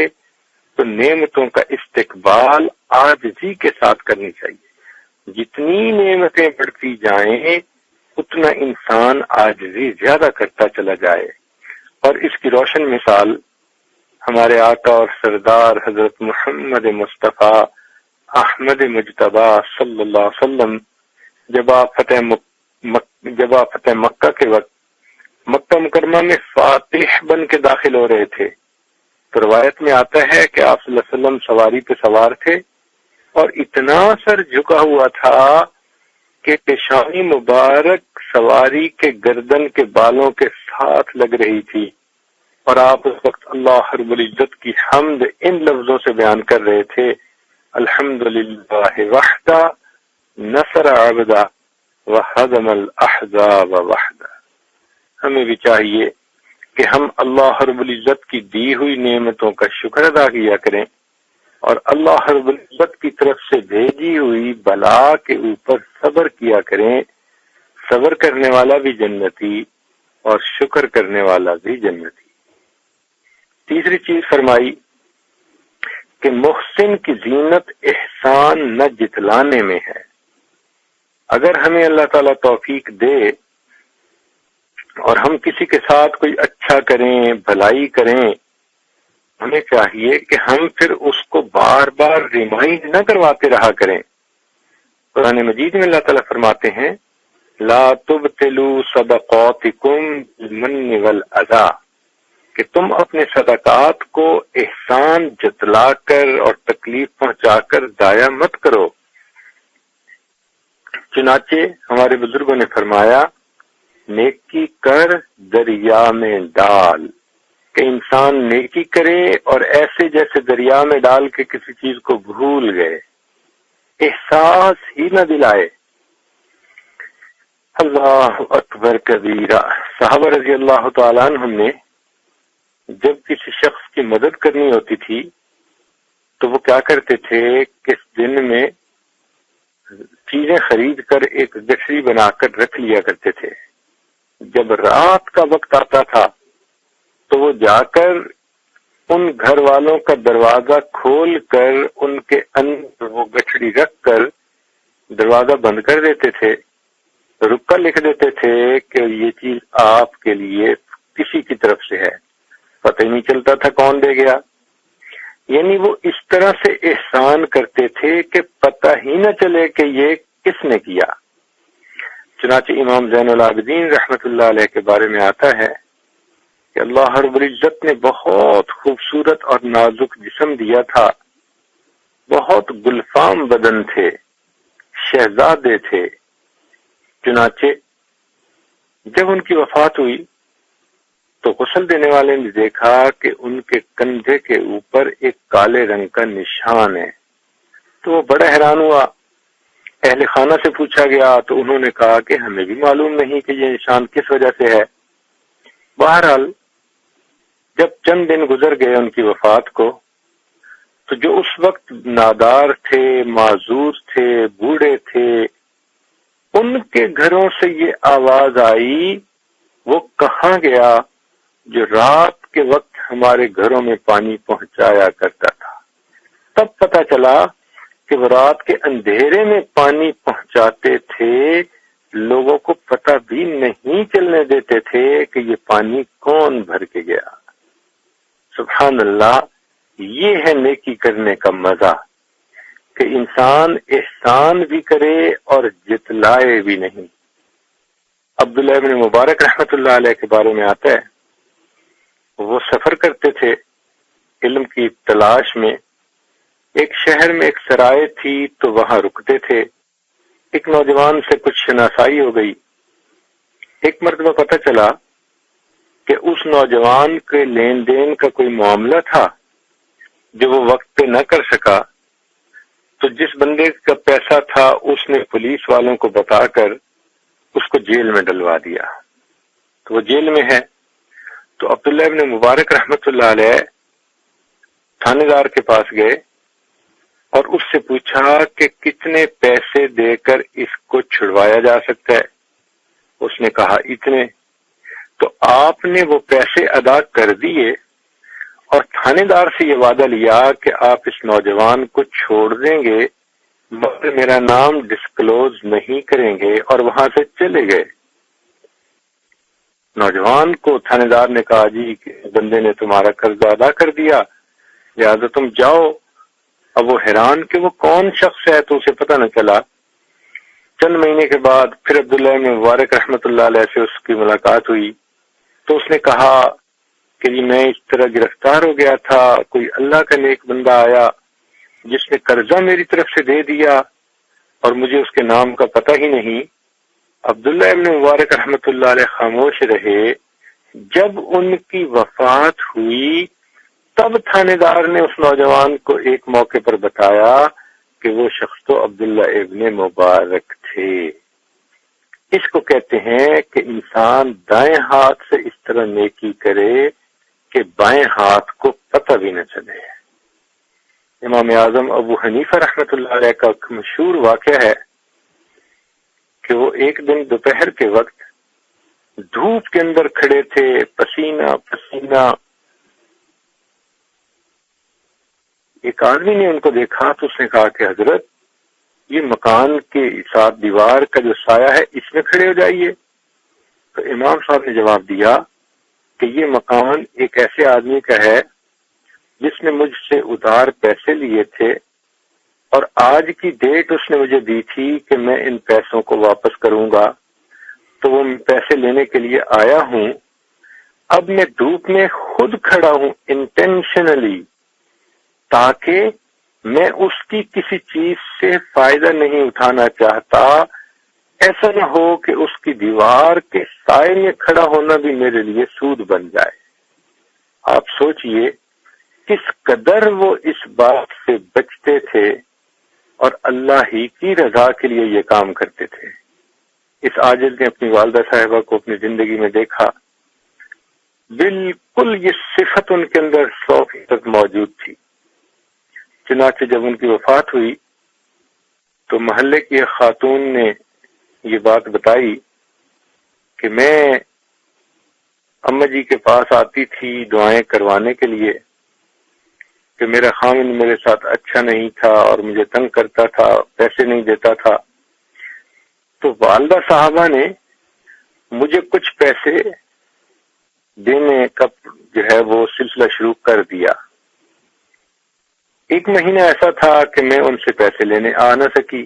تو نعمتوں کا استقبال عاجزی کے ساتھ کرنی چاہیے۔ جتنی نعمتیں بڑھتی جائیں اتنا انسان عاجزی زیادہ کرتا چلا جائے۔ اور اس کی روشن مثال ہمارے آقا اور سردار حضرت محمد مصطفیٰ احمد مجتبی صلی اللہ علیہ وسلم جب آپ فتح مکہ کے وقت مکہ مکرمہ میں فاتح بن کے داخل ہو رہے تھے، تو روایت میں آتا ہے کہ آپ صلی اللہ علیہ وسلم سواری پہ سوار تھے اور اتنا سر جھکا ہوا تھا کہ پیشانی مبارک سواری کے گردن کے بالوں کے ساتھ لگ رہی تھی، اور آپ اس وقت اللہ رب العزت کی حمد ان لفظوں سے بیان کر رہے تھے، الحمدللہ وحدہ نصر عبدہ وہزم الاحزاب وحدہ۔ ہمیں بھی چاہیے کہ ہم اللہ رب العزت کی دی ہوئی نعمتوں کا شکر ادا کیا کریں، اور اللہ رب العزت کی طرف سے بھیجی ہوئی بلا کے اوپر صبر کیا کریں۔ صبر کرنے والا بھی جنتی اور شکر کرنے والا بھی جنتی۔ تیسری چیز فرمائی کہ محسن کی زینت احسان نہ جتلانے میں ہے۔ اگر ہمیں اللہ تعالیٰ توفیق دے اور ہم کسی کے ساتھ کوئی اچھا کریں، بھلائی کریں، ہمیں چاہیے کہ ہم پھر اس کو بار بار ریمائنڈ نہ کرواتے رہا کریں۔ قرآن مجید میں اللہ تعالیٰ فرماتے ہیں لا تبطلوا صدقاتکم بالمن والاذی، کہ تم اپنے صدقات کو احسان جتلا کر اور تکلیف پہنچا کر ضائع مت کرو۔ چنانچہ ہمارے بزرگوں نے فرمایا نیکی کر دریا میں ڈال، کہ انسان نیکی کرے اور ایسے جیسے دریا میں ڈال کے کسی چیز کو بھول گئے، احساس ہی نہ دلائے۔ اللہ اکبر کبیرہ۔ صحابہ رضی اللہ تعالیٰ عنہم نے جب کسی شخص کی مدد کرنی ہوتی تھی تو وہ کیا کرتے تھے کہ دن میں چیزیں خرید کر ایک گٹھری بنا کر رکھ لیا کرتے تھے۔ جب رات کا وقت آتا تھا تو وہ جا کر ان گھر والوں کا دروازہ کھول کر ان کے اندر وہ گٹھڑی رکھ کر دروازہ بند کر دیتے تھے، رکا لکھ دیتے تھے کہ یہ چیز آپ کے لیے کسی کی طرف سے ہے، پتہ ہی نہیں چلتا تھا کون دے گیا۔ یعنی وہ اس طرح سے احسان کرتے تھے کہ پتہ ہی نہ چلے کہ یہ کس نے کیا۔ چنانچہ امام زین العابدین رحمت اللہ علیہ کے بارے میں آتا ہے کہ اللہ رب العزت نے بہت خوبصورت اور نازک جسم دیا تھا، بہت گلفام بدن تھے، شہزادے تھے۔ چنانچہ جب ان کی وفات ہوئی تو غسل دینے والے نے دیکھا کہ ان کے کندھے کے اوپر ایک کالے رنگ کا نشان ہے، تو وہ بڑا حیران ہوا۔ اہل خانہ سے پوچھا گیا تو انہوں نے کہا کہ ہمیں بھی معلوم نہیں کہ یہ نشان کس وجہ سے ہے۔ بہرحال جب چند دن گزر گئے ان کی وفات کو، تو جو اس وقت نادار تھے، معذور تھے، بوڑھے تھے، ان کے گھروں سے یہ آواز آئی، وہ کہاں گیا جو رات کے وقت ہمارے گھروں میں پانی پہنچایا کرتا تھا۔ تب پتہ چلا کہ وہ رات کے اندھیرے میں پانی پہنچاتے تھے، لوگوں کو پتہ بھی نہیں چلنے دیتے تھے کہ یہ پانی کون بھر کے گیا۔ سبحان اللہ، یہ ہے نیکی کرنے کا مزہ کہ انسان احسان بھی کرے اور جتلائے بھی نہیں۔ عبداللہ ابن مبارک رحمۃ اللہ علیہ کے بارے میں آتا ہے، وہ سفر کرتے تھے علم کی تلاش میں۔ ایک شہر میں ایک سرائے تھی تو وہاں رکتے تھے۔ ایک نوجوان سے کچھ شناسائی ہو گئی۔ ایک مرتبہ پتہ چلا کہ اس نوجوان کے لین دین کا کوئی معاملہ تھا جو وہ وقت پہ نہ کر سکا، تو جس بندے کا پیسہ تھا اس نے پولیس والوں کو بتا کر اس کو جیل میں ڈلوا دیا۔ تو وہ جیل میں ہے، تو عبداللہ ابن مبارک رحمۃ اللہ علیہ تھانے دار کے پاس گئے اور اس سے پوچھا کہ کتنے پیسے دے کر اس کو چھڑوایا جا سکتا ہے۔ اس نے کہا اتنے۔ تو آپ نے وہ پیسے ادا کر دیے اور تھانے دار سے یہ وعدہ لیا کہ آپ اس نوجوان کو چھوڑ دیں گے مگر میرا نام ڈسکلوز نہیں کریں گے، اور وہاں سے چلے گئے۔ نوجوان کو تھانے دار نے کہا جی کہ بندے نے تمہارا قرض ادا کر دیا، لہٰذا تم جاؤ۔ اب وہ حیران کہ وہ کون شخص ہے، تو اسے پتہ نہ چلا۔ چند مہینے کے بعد پھر عبداللہ بن مبارک رحمۃ اللہ علیہ سے اس کی ملاقات ہوئی تو اس نے کہا کہ جی میں اس طرح گرفتار ہو گیا تھا، کوئی اللہ کا نیک بندہ آیا جس نے قرضہ میری طرف سے دے دیا اور مجھے اس کے نام کا پتہ ہی نہیں۔ عبداللہ ابن مبارک رحمۃ اللہ علیہ خاموش رہے۔ جب ان کی وفات ہوئی تب تھانے دار نے اس نوجوان کو ایک موقع پر بتایا کہ وہ شخص تو عبداللہ ابن مبارک تھے۔ اس کو کہتے ہیں کہ انسان دائیں ہاتھ سے اس طرح نیکی کرے کہ بائیں ہاتھ کو پتہ بھی نہ چلے۔ امام اعظم ابو حنیفہ رحمۃ اللہ علیہ کا مشہور واقعہ ہے کہ وہ ایک دن دوپہر کے وقت دھوپ کے اندر کھڑے تھے، پسینہ پسینہ۔ ایک آدمی نے ان کو دیکھا تو اس نے کہا کہ حضرت یہ مکان کے ساتھ دیوار کا جو سایہ ہے اس میں کھڑے ہو جائیے۔ تو امام صاحب نے جواب دیا کہ یہ مکان ایک ایسے آدمی کا ہے جس نے مجھ سے ادھار پیسے لیے تھے اور آج کی ڈیٹ اس نے مجھے دی تھی کہ میں ان پیسوں کو واپس کروں گا، تو وہ پیسے لینے کے لیے آیا ہوں۔ اب میں دھوپ میں خود کھڑا ہوں انٹینشنلی، تاکہ میں اس کی کسی چیز سے فائدہ نہیں اٹھانا چاہتا۔ ایسا نہ ہو کہ اس کی دیوار کے سائے میں کھڑا ہونا بھی میرے لیے سود بن جائے۔ آپ سوچئے کس قدر وہ اس بات سے بچتے تھے اور اللہ ہی کی رضا کے لیے یہ کام کرتے تھے۔ اس عاجز نے اپنی والدہ صاحبہ کو اپنی زندگی میں دیکھا، بالکل یہ صفت ان کے اندر 100% موجود تھی۔ چنانچہ جب ان کی وفات ہوئی تو محلے کی ایک خاتون نے یہ بات بتائی کہ میں اماں جی کے پاس آتی تھی دعائیں کروانے کے لیے کہ میرا خاوند میرے ساتھ اچھا نہیں تھا اور مجھے تنگ کرتا تھا، پیسے نہیں دیتا تھا۔ تو والدہ صاحبہ نے مجھے کچھ پیسے دینے کا جو ہے وہ سلسلہ شروع کر دیا۔ ایک مہینہ ایسا تھا کہ میں ان سے پیسے لینے آ نہ سکی،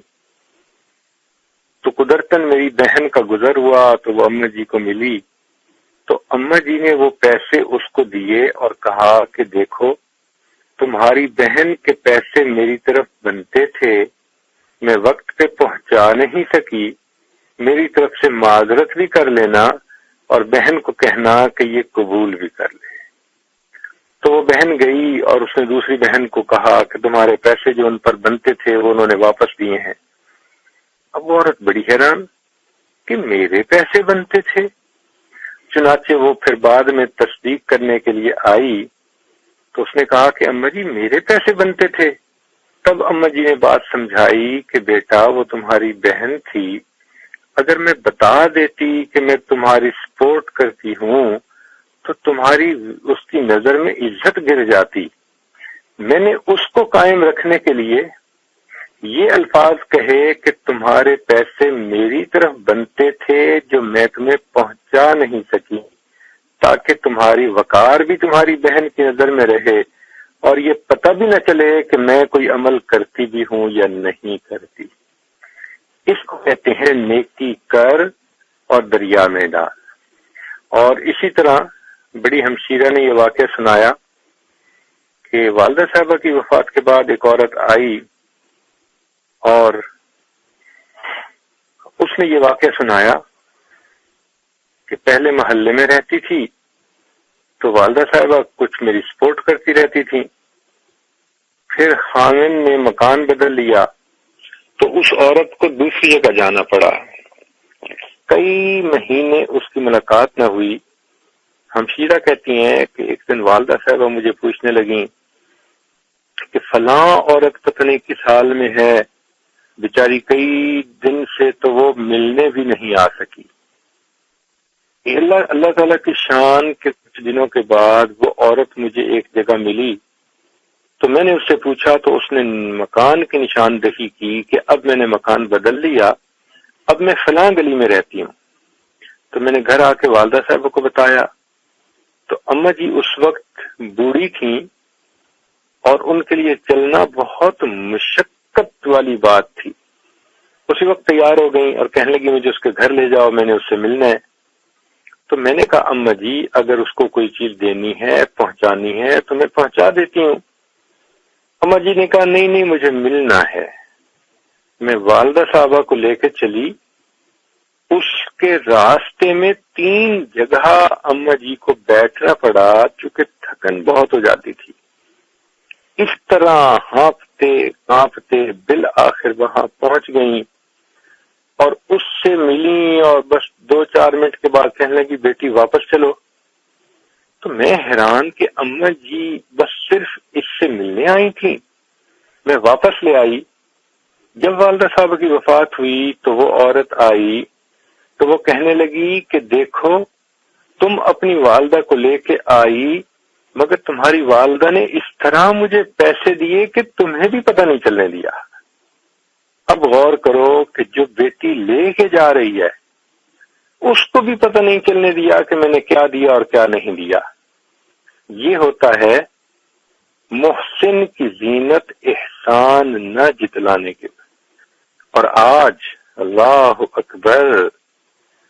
تو قدرتاً میری بہن کا گزر ہوا تو وہ اماں جی کو ملی، تو اماں جی نے وہ پیسے اس کو دیے اور کہا کہ دیکھو تمہاری بہن کے پیسے میری طرف بنتے تھے، میں وقت پہ پہنچا نہیں سکی، میری طرف سے معذرت بھی کر لینا اور بہن کو کہنا کہ یہ قبول بھی کر لے۔ تو وہ بہن گئی اور اس نے دوسری بہن کو کہا کہ تمہارے پیسے جو ان پر بنتے تھے وہ انہوں نے واپس دیے ہیں۔ اب وہ عورت بڑی حیران کہ میرے پیسے بنتے تھے۔ چنانچہ وہ پھر بعد میں تصدیق کرنے کے لیے آئی تو اس نے کہا کہ اماں جی میرے پیسے بنتے تھے۔ تب اماں جی نے بات سمجھائی کہ بیٹا وہ تمہاری بہن تھی، اگر میں بتا دیتی کہ میں تمہاری سپورٹ کرتی ہوں تو تمہاری اس کی نظر میں عزت گر جاتی۔ میں نے اس کو قائم رکھنے کے لیے یہ الفاظ کہے کہ تمہارے پیسے میری طرف بنتے تھے جو میں تمہیں پہنچا نہیں سکی، تاکہ تمہاری وقار بھی تمہاری بہن کی نظر میں رہے اور یہ پتہ بھی نہ چلے کہ میں کوئی عمل کرتی بھی ہوں یا نہیں کرتی۔ اس کو کہتے ہیں نیکی کر اور دریا میں ڈال۔ اور اسی طرح بڑی ہمشیرہ نے یہ واقعہ سنایا کہ والدہ صاحبہ کی وفات کے بعد ایک عورت آئی اور اس نے یہ واقعہ سنایا کہ پہلے محلے میں رہتی تھی تو والدہ صاحبہ کچھ میری سپورٹ کرتی رہتی تھی، پھر خاوند نے مکان بدل لیا تو اس عورت کو دوسری جگہ جانا پڑا، کئی مہینے اس کی ملاقات نہ ہوئی۔ ہمشیرہ کہتی ہیں کہ ایک دن والدہ صاحبہ مجھے پوچھنے لگیں کہ فلاں عورت پتہ نہیں کس حال میں ہے، بیچاری کئی دن سے تو وہ ملنے بھی نہیں آ سکی۔ اللہ تعالیٰ کی شان کے کچھ دنوں کے بعد وہ عورت مجھے ایک جگہ ملی تو میں نے اس سے پوچھا تو اس نے مکان کی نشاندہی کی کہ اب میں نے مکان بدل لیا، اب میں فلاں گلی میں رہتی ہوں۔ تو میں نے گھر آ کے والدہ صاحبہ کو بتایا تو اماں جی اس وقت بوڑھی تھیں اور ان کے لیے چلنا بہت مشقت والی بات تھی۔ اسی وقت تیار ہو گئیں اور کہنے لگی مجھے اس کے گھر لے جاؤ، میں نے اس سے ملنا ہے۔ تو میں نے کہا اماں جی اگر اس کو کوئی چیز دینی ہے پہنچانی ہے تو میں پہنچا دیتی ہوں۔ اماں جی نے کہا نہیں مجھے ملنا ہے۔ میں والدہ صاحبہ کو لے کے چلی، اس کے راستے میں 3 جگہ اماں جی کو بیٹھنا پڑا چونکہ تھکن بہت ہو جاتی تھی۔ اس طرح ہانپتے کانپتے بالآخر وہاں پہنچ گئیں اور اس سے ملی اور بس 2-4 منٹ کے بعد کہنے لگی بیٹی واپس چلو۔ تو میں حیران کہ اماں جی بس صرف اس سے ملنے آئی تھی۔ میں واپس لے آئی۔ جب والدہ صاحب کی وفات ہوئی تو وہ عورت آئی تو وہ کہنے لگی کہ دیکھو تم اپنی والدہ کو لے کے آئی مگر تمہاری والدہ نے اس طرح مجھے پیسے دیے کہ تمہیں بھی پتہ نہیں چلنے دیا۔ اب غور کرو کہ جو بیٹی لے کے جا رہی ہے اس کو بھی پتہ نہیں چلنے دیا کہ میں نے کیا دیا اور کیا نہیں دیا۔ یہ ہوتا ہے محسن کی زینت احسان نہ جتلانے کے۔ اور آج اللہ اکبر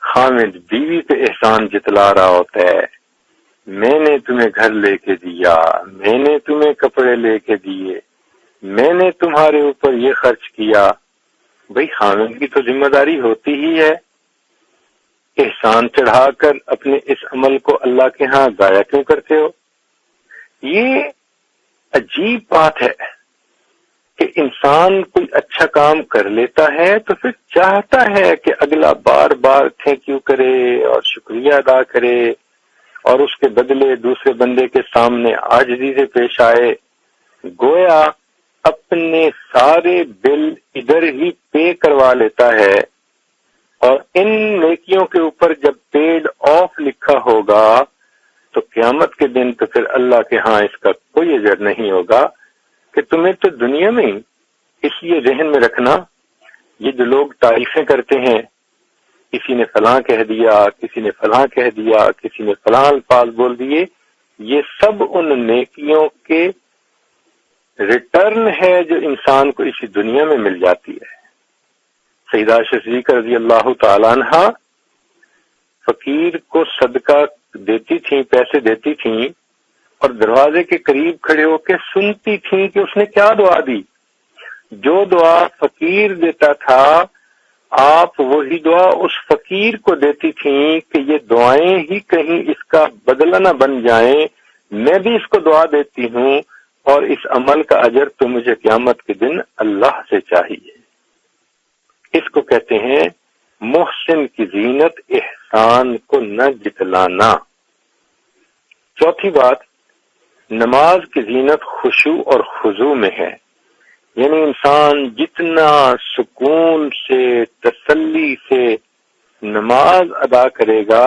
خامد بیوی پہ احسان جتلا رہا ہوتا ہے، میں نے تمہیں گھر لے کے دیا، میں نے تمہیں کپڑے لے کے دیے، میں نے تمہارے اوپر یہ خرچ کیا۔ بھئی خامد کی تو ذمہ داری ہوتی ہی ہے۔ احسان چڑھا کر اپنے اس عمل کو اللہ کے ہاں ضائع کیوں کرتے ہو؟ یہ عجیب بات ہے کہ انسان کوئی اچھا کام کر لیتا ہے تو پھر چاہتا ہے کہ اگلا بار بار تھینک یو کرے اور شکریہ ادا کرے اور اس کے بدلے دوسرے بندے کے سامنے عاجزی سے پیش آئے، گویا اپنے سارے بل ادھر ہی پے کروا لیتا ہے، اور ان نیکیوں کے اوپر جب پیڈ آف لکھا ہوگا تو قیامت کے دن تو پھر اللہ کے ہاں اس کا کوئی اجر نہیں ہوگا۔ کہ تمہیں تو دنیا میں اس لیے ذہن میں رکھنا، یہ جو لوگ تعریفیں کرتے ہیں، کسی نے فلاں کہہ دیا، کسی نے فلاں کہہ دیا، کسی نے فلاں الفاظ بول دیے، یہ سب ان نیکیوں کے ریٹرن ہے جو انسان کو اسی دنیا میں مل جاتی ہے۔ سیدہ صدیقہ رضی اللہ تعالی عنہ فقیر کو صدقہ دیتی تھیں، پیسے دیتی تھیں اور دروازے کے قریب کھڑے ہو کے سنتی تھیں کہ اس نے کیا دعا دی۔ جو دعا فقیر دیتا تھا آپ وہی دعا اس فقیر کو دیتی تھیں کہ یہ دعائیں ہی کہیں اس کا بدلہ نہ بن جائیں، میں بھی اس کو دعا دیتی ہوں اور اس عمل کا اجر تو مجھے قیامت کے دن اللہ سے چاہیے۔ اس کو کہتے ہیں محسن کی زینت احسان کو نہ جتلانا۔ چوتھی بات، نماز کی زینت خشوع اور خضوع میں ہے، یعنی انسان جتنا سکون سے تسلی سے نماز ادا کرے گا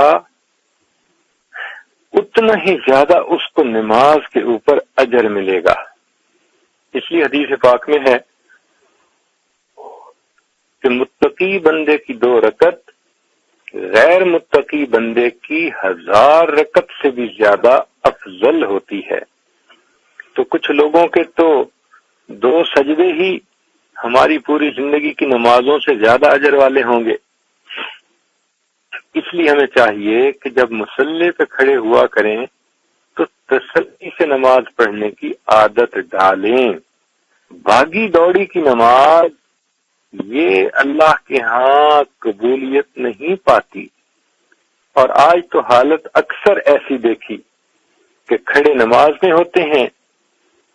اتنا ہی زیادہ اس کو نماز کے اوپر اجر ملے گا۔ اس لیے حدیث پاک میں ہے کہ متقی بندے کی 2 رکعت غیر متقی بندے کی 1000 رکعت سے بھی زیادہ افضل ہوتی ہے۔ تو کچھ لوگوں کے تو 2 سجدے ہی ہماری پوری زندگی کی نمازوں سے زیادہ اجر والے ہوں گے۔ اس لیے ہمیں چاہیے کہ جب مصلی پہ کھڑے ہوا کریں تو تسلی سے نماز پڑھنے کی عادت ڈالیں۔ بھاگی دوڑی کی نماز یہ اللہ کے ہاں قبولیت نہیں پاتی، اور آج تو حالت اکثر ایسی دیکھی کہ کھڑے نماز میں ہوتے ہیں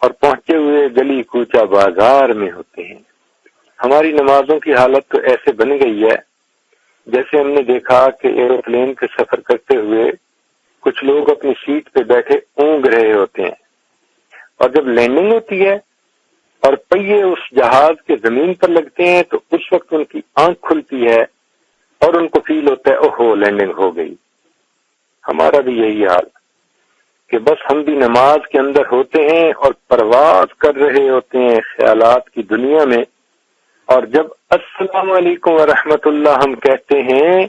اور پہنچے ہوئے گلی کوچہ بازار میں ہوتے ہیں۔ ہماری نمازوں کی حالت تو ایسے بن گئی ہے جیسے ہم نے دیکھا کہ ایروپلین کے سفر کرتے ہوئے کچھ لوگ اپنی سیٹ پہ بیٹھے اونگ رہے ہوتے ہیں، اور جب لینڈنگ ہوتی ہے اور پہیے اس جہاز کے زمین پر لگتے ہیں تو اس وقت ان کی آنکھ کھلتی ہے اور ان کو فیل ہوتا ہے اوہو لینڈنگ ہو گئی۔ ہمارا بھی یہی حال کہ بس ہم بھی نماز کے اندر ہوتے ہیں اور پرواز کر رہے ہوتے ہیں خیالات کی دنیا میں، اور جب السلام علیکم ورحمۃ اللہ ہم کہتے ہیں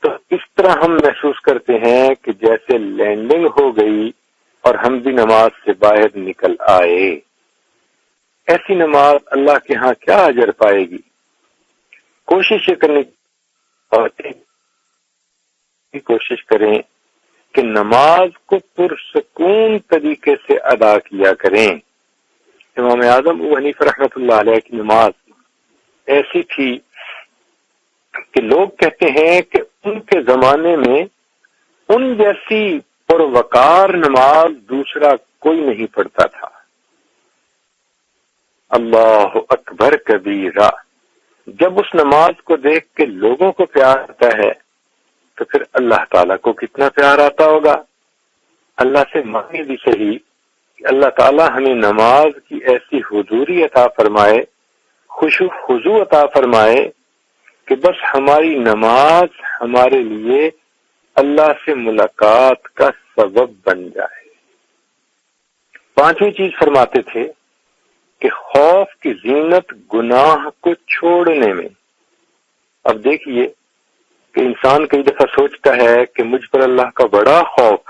تو اس طرح ہم محسوس کرتے ہیں کہ جیسے لینڈنگ ہو گئی اور ہم بھی نماز سے باہر نکل آئے۔ ایسی نماز اللہ کے ہاں کیا اجر پائے گی؟ کوشش یہ کرنی کوشش کریں کہ نماز کو پرسکون طریقے سے ادا کیا کریں۔ امام اعظم ابو حنیفہ رحمۃ اللہ علیہ کی نماز ایسی تھی کہ لوگ کہتے ہیں کہ ان کے زمانے میں ان جیسی پروقار نماز دوسرا کوئی نہیں پڑھتا تھا۔ اللہ اکبر کبیرہ، جب اس نماز کو دیکھ کے لوگوں کو پیار آتا ہے تو پھر اللہ تعالیٰ کو کتنا پیار آتا ہوگا۔ اللہ سے مانگے بھی صحیح کہ اللہ تعالیٰ ہمیں نماز کی ایسی حضوری عطا فرمائے، خشوع خضوع عطا فرمائے کہ بس ہماری نماز ہمارے لیے اللہ سے ملاقات کا سبب بن جائے۔ 5ویں چیز فرماتے تھے کہ خوف کی زینت گناہ کو چھوڑنے میں۔ اب دیکھیے کہ انسان کئی دفعہ سوچتا ہے کہ مجھ پر اللہ کا بڑا خوف،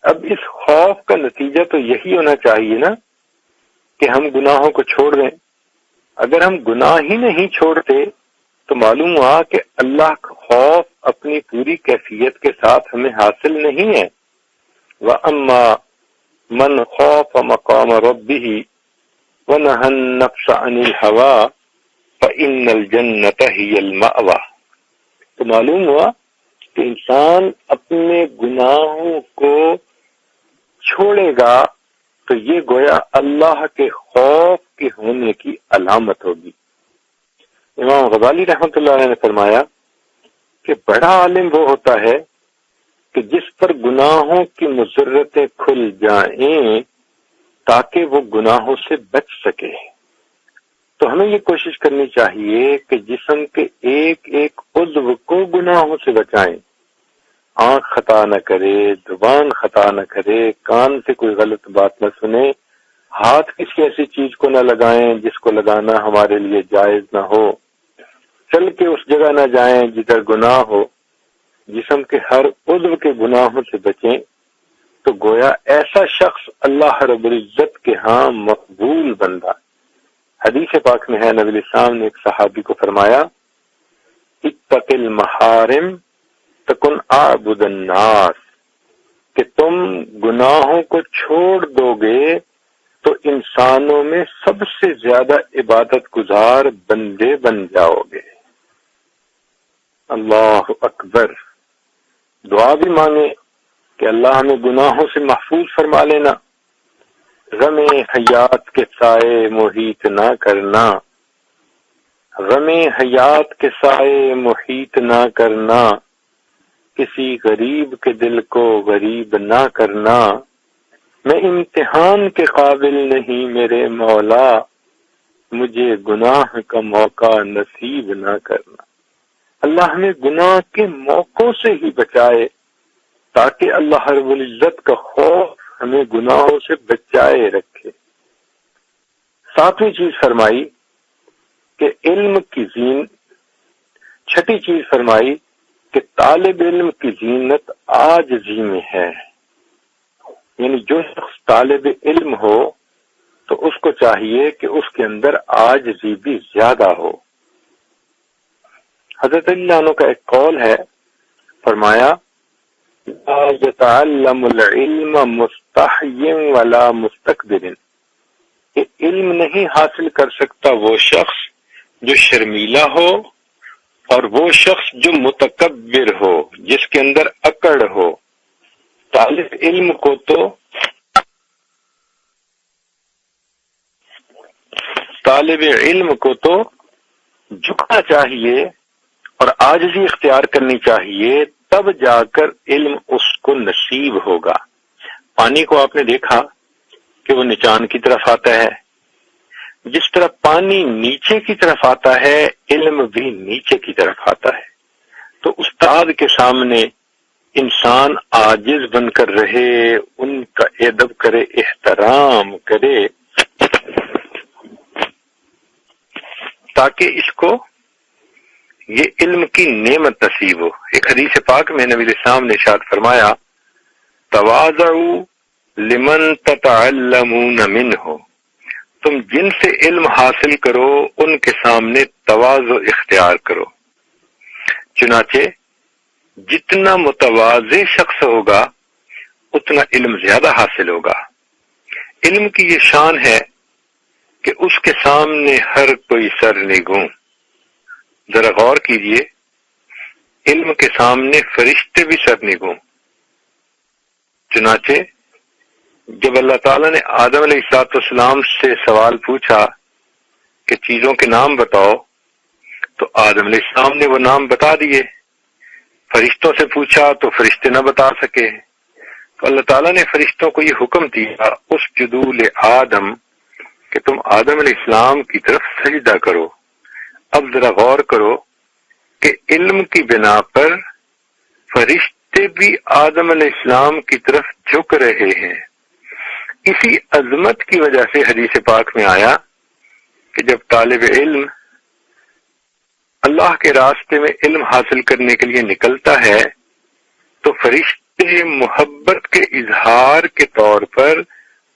اب اس خوف کا نتیجہ تو یہی ہونا چاہیے نا کہ ہم گناہوں کو چھوڑ دیں۔ اگر ہم گناہ ہی نہیں چھوڑتے تو معلوم ہوا کہ اللہ کا خوف اپنی پوری کیفیت کے ساتھ ہمیں حاصل نہیں ہے۔ وَأَمَّا من خوف مقام ربه ونهى النفس عن الهوى فإن الجنة هي المأوى۔ تو معلوم ہوا کہ انسان اپنے گناہوں کو چھوڑے گا تو یہ گویا اللہ کے خوف کے ہونے کی علامت ہوگی۔ امام غزالی رحمۃ اللہ علیہ نے فرمایا کہ بڑا عالم وہ ہوتا ہے کہ جس پر گناہوں کی مضرتیں کھل جائیں تاکہ وہ گناہوں سے بچ سکے۔ تو ہمیں یہ کوشش کرنی چاہیے کہ جسم کے ایک ایک عضو کو گناہوں سے بچائیں۔ آنکھ خطا نہ کرے، زبان خطا نہ کرے، کان سے کوئی غلط بات نہ سنے، ہاتھ کسی ایسی چیز کو نہ لگائیں جس کو لگانا ہمارے لیے جائز نہ ہو، چل کے اس جگہ نہ جائیں جدھر گناہ ہو، جسم کے ہر عضو کے گناہوں سے بچیں تو گویا ایسا شخص اللہ رب العزت کے ہاں مقبول بندہ۔ حدیث پاک میں ہے، نبی الاسلام نے ایک صحابی کو فرمایا اتق المحارم تکن اعبد الناس، کہ تم گناہوں کو چھوڑ دو گے تو انسانوں میں سب سے زیادہ عبادت گزار بندے بن جاؤ گے۔ اللہ اکبر۔ دعا بھی مانگے کہ اللہ ہمیں گناہوں سے محفوظ فرما لینا۔ غم حیات کے سائے محیط نہ کرنا، غم حیات کے سائے محیط نہ کرنا، کسی غریب کے دل کو غریب نہ کرنا، میں امتحان کے قابل نہیں میرے مولا، مجھے گناہ کا موقع نصیب نہ کرنا۔ اللہ ہمیں گناہ کے موقعوں سے ہی بچائے تاکہ اللہ رب العزت کا خوف ہمیں گناہوں سے بچائے رکھے۔ ساتویں چیز فرمائی کہ علم کی چھٹی چیز فرمائی کہ طالب علم کی زینت عاجزی میں ہے، یعنی جو شخص طالب علم ہو تو اس کو چاہیے کہ اس کے اندر عاجزی بھی زیادہ ہو۔ حضرت اللہ عنہ کا ایک قول ہے، فرمایا لا يتعلم العلم مستحی ولا مستکبر، کہ علم نہیں حاصل کر سکتا وہ شخص جو شرمیلا ہو اور وہ شخص جو متکبر ہو، جس کے اندر اکڑ ہو۔ طالب علم کو تو جھکنا چاہیے اور عاجزی اختیار کرنی چاہیے، تب جا کر علم اس کو نصیب ہوگا۔ پانی کو آپ نے دیکھا کہ وہ نچان کی طرف آتا ہے، جس طرح پانی نیچے کی طرف آتا ہے علم بھی نیچے کی طرف آتا ہے۔ تو استاد کے سامنے انسان عاجز بن کر رہے، ان کا ادب کرے، احترام کرے، تاکہ اس کو یہ علم کی نعمت نصیب ہو۔ ایک حدیث پاک میں نبی الاسلام نے ارشاد فرمایا تواضعوا لمن تتعلمون منہ، تم جن سے علم حاصل کرو ان کے سامنے تواضع اختیار کرو۔ چنانچہ جتنا متواضع شخص ہوگا اتنا علم زیادہ حاصل ہوگا۔ علم کی یہ شان ہے کہ اس کے سامنے ہر کوئی سرنگوں۔ ذرا غور کیجئے، علم کے سامنے فرشتے بھی سرنگوں۔ چنانچہ جب اللہ تعالیٰ نے آدم علیہ السلام سے سوال پوچھا کہ چیزوں کے نام بتاؤ، تو آدم علیہ السلام نے وہ نام بتا دیے۔ فرشتوں سے پوچھا تو فرشتے نہ بتا سکے، تو اللہ تعالیٰ نے فرشتوں کو یہ حکم دیا اسجدوا لآدم، کہ تم آدم علیہ السلام کی طرف سجدہ کرو۔ اب ذرا غور کرو کہ علم کی بنا پر فرشتے بھی آدم علیہ السلام کی طرف جھک رہے ہیں۔ اسی عظمت کی وجہ سے حدیث پاک میں آیا کہ جب طالب علم اللہ کے راستے میں علم حاصل کرنے کے لیے نکلتا ہے تو فرشتے محبت کے اظہار کے طور پر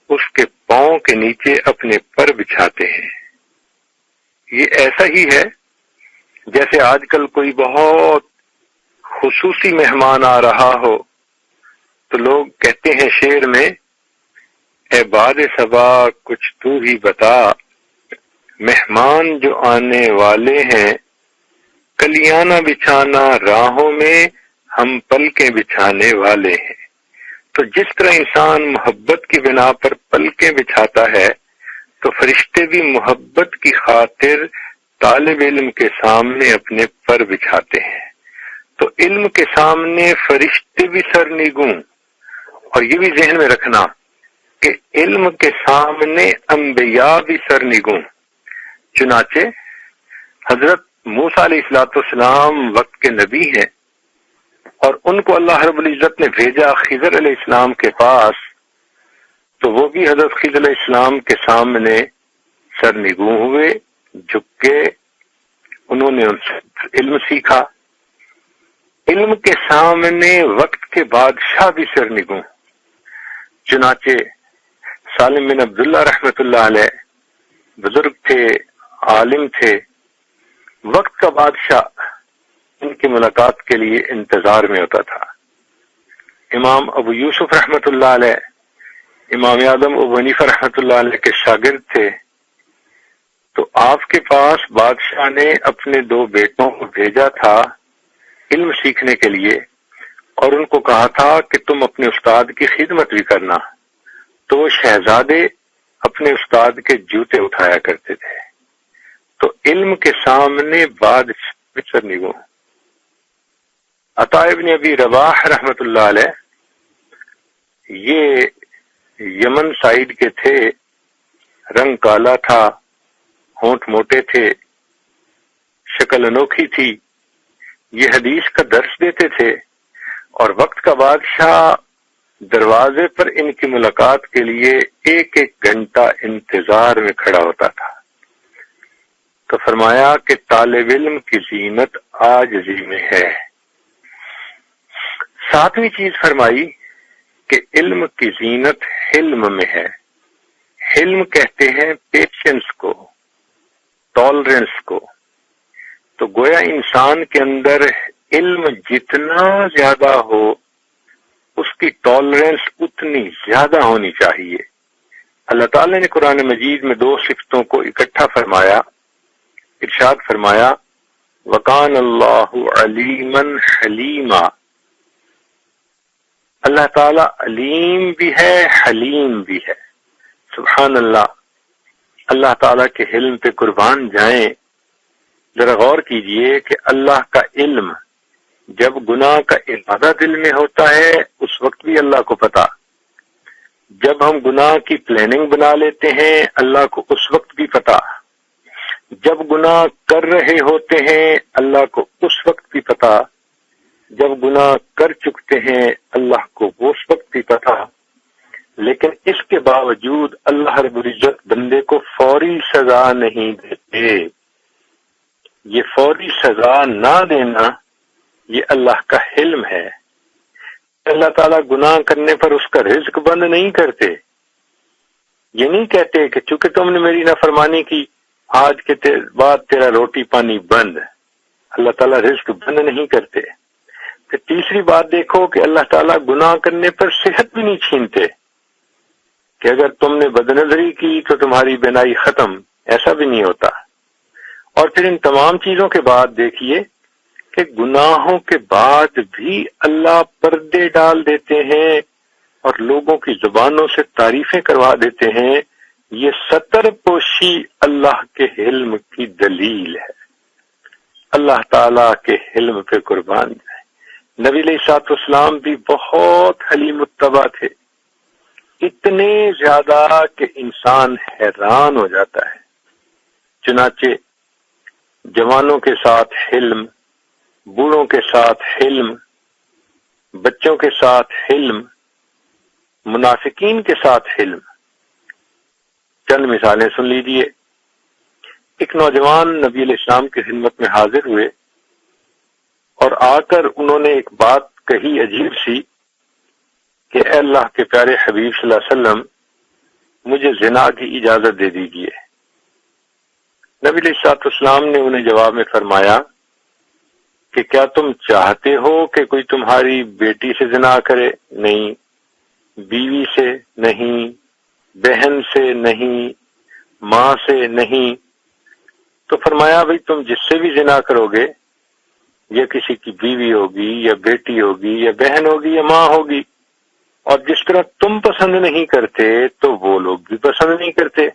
اس کے پاؤں کے نیچے اپنے پر بچھاتے ہیں۔ یہ ایسا ہی ہے جیسے آج کل کوئی بہت خصوصی مہمان آ رہا ہو تو لوگ کہتے ہیں شعر میں، اے باد صبا کچھ تو ہی بتا، مہمان جو آنے والے ہیں کلیاں نہ بچھانا راہوں میں، ہم پلکیں بچھانے والے ہیں۔ تو جس طرح انسان محبت کی بنا پر پلکیں بچھاتا ہے تو فرشتے بھی محبت کی خاطر طالب علم کے سامنے اپنے پر بچھاتے ہیں۔ تو علم کے سامنے فرشتے بھی سرنگوں، اور یہ بھی ذہن میں رکھنا کہ علم کے سامنے انبیاء بھی سرنگوں۔ چنانچہ حضرت موسیٰ علیہ السلام وقت کے نبی ہیں، اور ان کو اللہ رب العزت نے بھیجا خضر علیہ السلام کے پاس، تو وہ بھی حضرت خضر علیہ السلام کے سامنے سرنگوں ہوئے، جھک کے انہوں نے ان سے علم سیکھا۔ علم کے سامنے وقت کے بادشاہ بھی سرنگوں۔ چنانچہ سالم بن عبداللہ رحمۃ اللہ علیہ بزرگ تھے، عالم تھے، وقت کا بادشاہ ان کی ملاقات کے لیے انتظار میں ہوتا تھا۔ امام ابو یوسف رحمۃ اللہ علیہ امام اعظم ابو حنیفہ رحمۃ اللہ علیہ کے شاگرد تھے، تو آپ کے پاس بادشاہ نے اپنے 2 بیٹوں کو بھیجا تھا علم سیکھنے کے لیے، اور ان کو کہا تھا کہ تم اپنے استاد کی خدمت بھی کرنا۔ تو وہ شہزادے اپنے استاد کے جوتے اٹھایا کرتے تھے۔ تو علم کے سامنے بادشاہ سرنگوں۔ عطا ابن ابی رباح رحمۃ اللہ علیہ یہ یمن سائیڈ کے تھے، رنگ کالا تھا، ہونٹ موٹے تھے، شکل انوکھی تھی، یہ حدیث کا درس دیتے تھے، اور وقت کا بادشاہ دروازے پر ان کی ملاقات کے لیے ایک ایک گھنٹہ انتظار میں کھڑا ہوتا تھا۔ تو فرمایا کہ طالب علم کی زینت عاجزی میں ہے۔ ساتویں چیز فرمائی کہ علم کی زینت حلم میں ہے۔ حلم کہتے ہیں پیشنس کو، ٹالرنس کو۔ تو گویا انسان کے اندر علم جتنا زیادہ ہو اس کی ٹالرنس اتنی زیادہ ہونی چاہیے۔ اللہ تعالی نے قرآن مجید میں دو صفتوں کو اکٹھا فرمایا، ارشاد فرمایا وَقَانَ اللَّهُ عَلِيمًا حَلِيمًا، اللہ تعالیٰ علیم بھی ہے حلیم بھی ہے۔ سبحان اللہ، اللہ تعالیٰ کے علم پہ قربان جائیں۔ ذرا غور کیجئے کہ اللہ کا علم جب گناہ کا ارادہ دل میں ہوتا ہے اس وقت بھی اللہ کو پتا، جب ہم گناہ کی پلاننگ بنا لیتے ہیں اللہ کو اس وقت بھی پتا، جب گناہ کر رہے ہوتے ہیں اللہ کو اس وقت بھی پتا، جب گناہ کر چکتے ہیں اللہ کو اس وقت بھی پتا۔ لیکن اس کے باوجود اللہ رب العزت بندے کو فوری سزا نہیں دیتے۔ یہ فوری سزا نہ دینا یہ اللہ کا حلم ہے۔ اللہ تعالیٰ گناہ کرنے پر اس کا رزق بند نہیں کرتے۔ یہ نہیں کہتے کہ چونکہ تم نے میری نافرمانی کی آج کے بعد تیرا روٹی پانی بند۔ اللہ تعالیٰ رزق بند نہیں کرتے۔ پھر تیسری بات دیکھو کہ اللہ تعالیٰ گناہ کرنے پر صحت بھی نہیں چھینتے کہ اگر تم نے بدنظری کی تو تمہاری بینائی ختم، ایسا بھی نہیں ہوتا۔ اور پھر ان تمام چیزوں کے بعد دیکھیے کہ گناہوں کے بعد بھی اللہ پردے ڈال دیتے ہیں اور لوگوں کی زبانوں سے تعریفیں کروا دیتے ہیں۔ یہ ستر پوشی اللہ کے علم کی دلیل ہے۔ اللہ تعالیٰ کے علم پہ قربان جائے۔ نبی علیہ الصلوۃ والسلام بھی بہت حلیم الطبع تھے، اتنے زیادہ کہ انسان حیران ہو جاتا ہے۔ چنانچہ جوانوں کے ساتھ حلم، بوڑھوں کے ساتھ حلم، بچوں کے ساتھ حلم، منافقین کے ساتھ حلم۔ چند مثالیں سن لیجیے۔ ایک نوجوان نبی علیہ السلام کی خدمت میں حاضر ہوئے اور آ کر انہوں نے ایک بات کہی عجیب سی کہ اے اللہ کے پیارے حبیب صلی اللہ علیہ وسلم، مجھے زنا کی اجازت دے دیجیے۔ نبی علیہ الصلوۃ والسلام نے انہیں جواب میں فرمایا کہ کیا تم چاہتے ہو کہ کوئی تمہاری بیٹی سے زنا کرے؟ نہیں، بیوی سے نہیں، بہن سے نہیں، ماں سے نہیں۔ تو فرمایا بھئی تم جس سے بھی زنا کرو گے، یا کسی کی بیوی ہوگی یا بیٹی ہوگی یا بہن ہوگی یا ماں ہوگی، اور جس طرح تم پسند نہیں کرتے تو وہ لوگ بھی پسند نہیں کرتے۔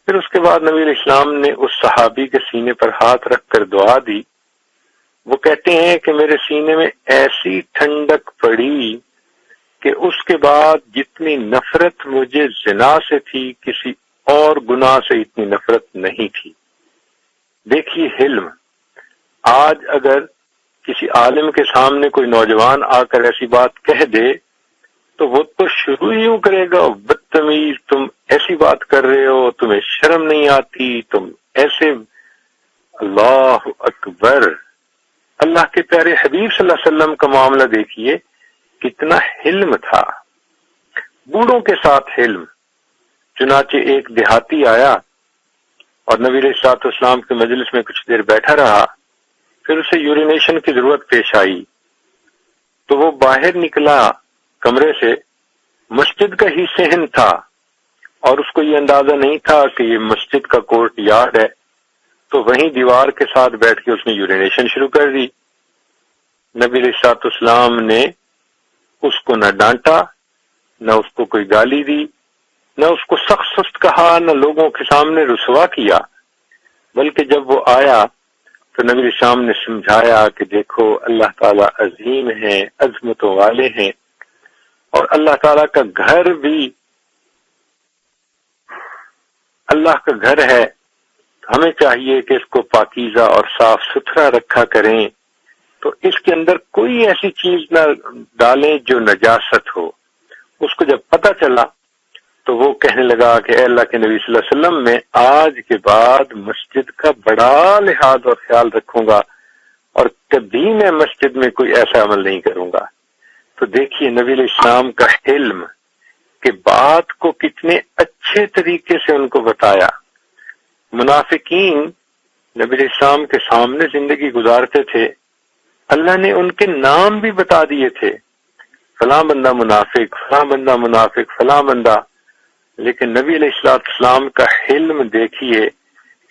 پھر اس کے بعد نبی علیہ السلام نے اس صحابی کے سینے پر ہاتھ رکھ کر دعا دی۔ وہ کہتے ہیں کہ میرے سینے میں ایسی ٹھنڈک پڑی کہ اس کے بعد جتنی نفرت مجھے زنا سے تھی کسی اور گناہ سے اتنی نفرت نہیں تھی۔ دیکھیے علم، آج اگر کسی عالم کے سامنے کوئی نوجوان آ کر ایسی بات کہہ دے تو وہ تو شروع ہی یوں کرے گا، بدتمیز تم ایسی بات کر رہے ہو، تمہیں شرم نہیں آتی، تم ایسے۔ اللہ اکبر، اللہ کے پیارے حبیب صلی اللہ علیہ وسلم کا معاملہ دیکھیے کتنا حلم تھا۔ بوڑھوں کے ساتھ حلم۔ چنانچہ ایک دیہاتی آیا اور نبی علیہ الصلوۃ والسلام کے مجلس میں کچھ دیر بیٹھا رہا، پھر اسے یورینیشن کی ضرورت پیش آئی تو وہ باہر نکلا کمرے سے، مسجد کا ہی صحن تھا اور اس کو یہ اندازہ نہیں تھا کہ یہ مسجد کا کورٹ یارڈ ہے، تو وہیں دیوار کے ساتھ بیٹھ کے اس نے یورینیشن شروع کر دی۔ نبی علیہ الصلوۃ والسلام نے اس کو نہ ڈانٹا، نہ اس کو کوئی گالی دی، نہ اس کو سخت سست کہا، نہ لوگوں کے سامنے رسوا کیا، بلکہ جب وہ آیا تو نبی علیہ السلام نے سمجھایا کہ دیکھو اللہ تعالیٰ عظیم ہیں، عظمتوں والے ہیں، اور اللہ تعالیٰ کا گھر بھی اللہ کا گھر ہے، ہمیں چاہیے کہ اس کو پاکیزہ اور صاف ستھرا رکھا کریں تو اس کے اندر کوئی ایسی چیز نہ ڈالیں جو نجاست ہو۔ اس کو جب پتہ چلا تو وہ کہنے لگا کہ اے اللہ کے نبی صلی اللہ علیہ وسلم، میں آج کے بعد مسجد کا بڑا لحاظ اور خیال رکھوں گا اور کبھی میں مسجد میں کوئی ایسا عمل نہیں کروں گا۔ تو دیکھیے نبی علیہ السلام کا علم کہ بات کو کتنے اچھے طریقے سے ان کو بتایا۔ منافقین نبی علیہ السلام کے سامنے زندگی گزارتے تھے، اللہ نے ان کے نام بھی بتا دیے تھے، فلاں بندہ منافق، فلاں بندہ منافق، فلاں بندہ، لیکن نبی علیہ السلام کا علم دیکھیے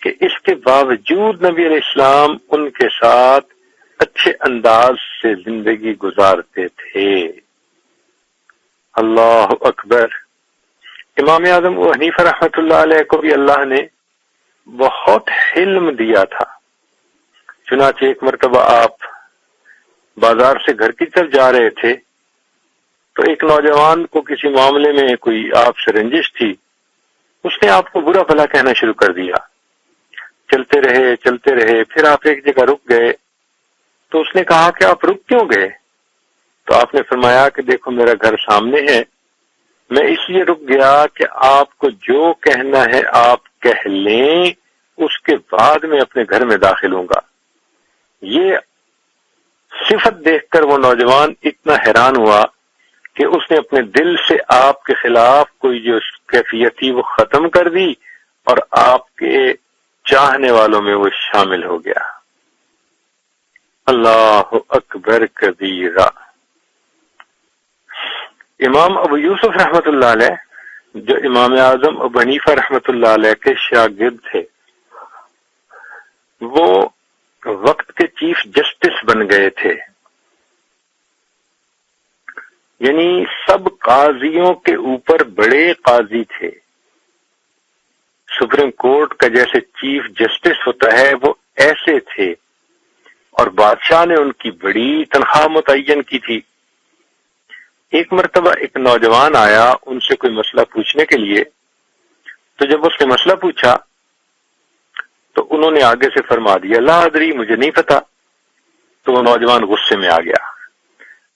کہ اس کے باوجود نبی علیہ السلام ان کے ساتھ اچھے انداز سے زندگی گزارتے تھے۔ اللہ اکبر۔ امام اعظم ابو حنیفہ رحمۃ اللہ علیہ کو بھی اللہ نے بہت علم دیا تھا۔ چنانچہ ایک مرتبہ آپ بازار سے گھر کی طرف جا رہے تھے تو ایک نوجوان کو کسی معاملے میں کوئی آپ سے رنجش تھی، اس نے آپ کو برا بھلا کہنا شروع کر دیا۔ چلتے رہے، پھر آپ ایک جگہ رک گئے تو اس نے کہا کہ آپ رک کیوں گئے؟ تو آپ نے فرمایا کہ دیکھو میرا گھر سامنے ہے، میں اس لیے رک گیا کہ آپ کو جو کہنا ہے آپ کہہ لیں، اس کے بعد میں اپنے گھر میں داخل ہوں گا۔ یہ صفت دیکھ کر وہ نوجوان اتنا حیران ہوا کہ اس نے اپنے دل سے آپ کے خلاف کوئی جو کیفیت تھی وہ ختم کر دی اور آپ کے چاہنے والوں میں وہ شامل ہو گیا۔ اللہ اکبر کبیرہ۔ امام ابو یوسف رحمۃ اللہ علیہ جو امام اعظم ابو حنیفہ رحمۃ اللہ علیہ کے شاگرد تھے، وہ وقت کے چیف جسٹس بن گئے تھے، یعنی سب قاضیوں کے اوپر بڑے قاضی تھے۔ سپریم کورٹ کا جیسے چیف جسٹس ہوتا ہے وہ ایسے تھے، اور بادشاہ نے ان کی بڑی تنخواہ متعین کی تھی۔ ایک مرتبہ ایک نوجوان آیا ان سے کوئی مسئلہ پوچھنے کے لیے، تو جب اس نے مسئلہ پوچھا تو انہوں نے آگے سے فرما دیا لا ادری، مجھے نہیں پتا۔ تو وہ نوجوان غصے میں آ گیا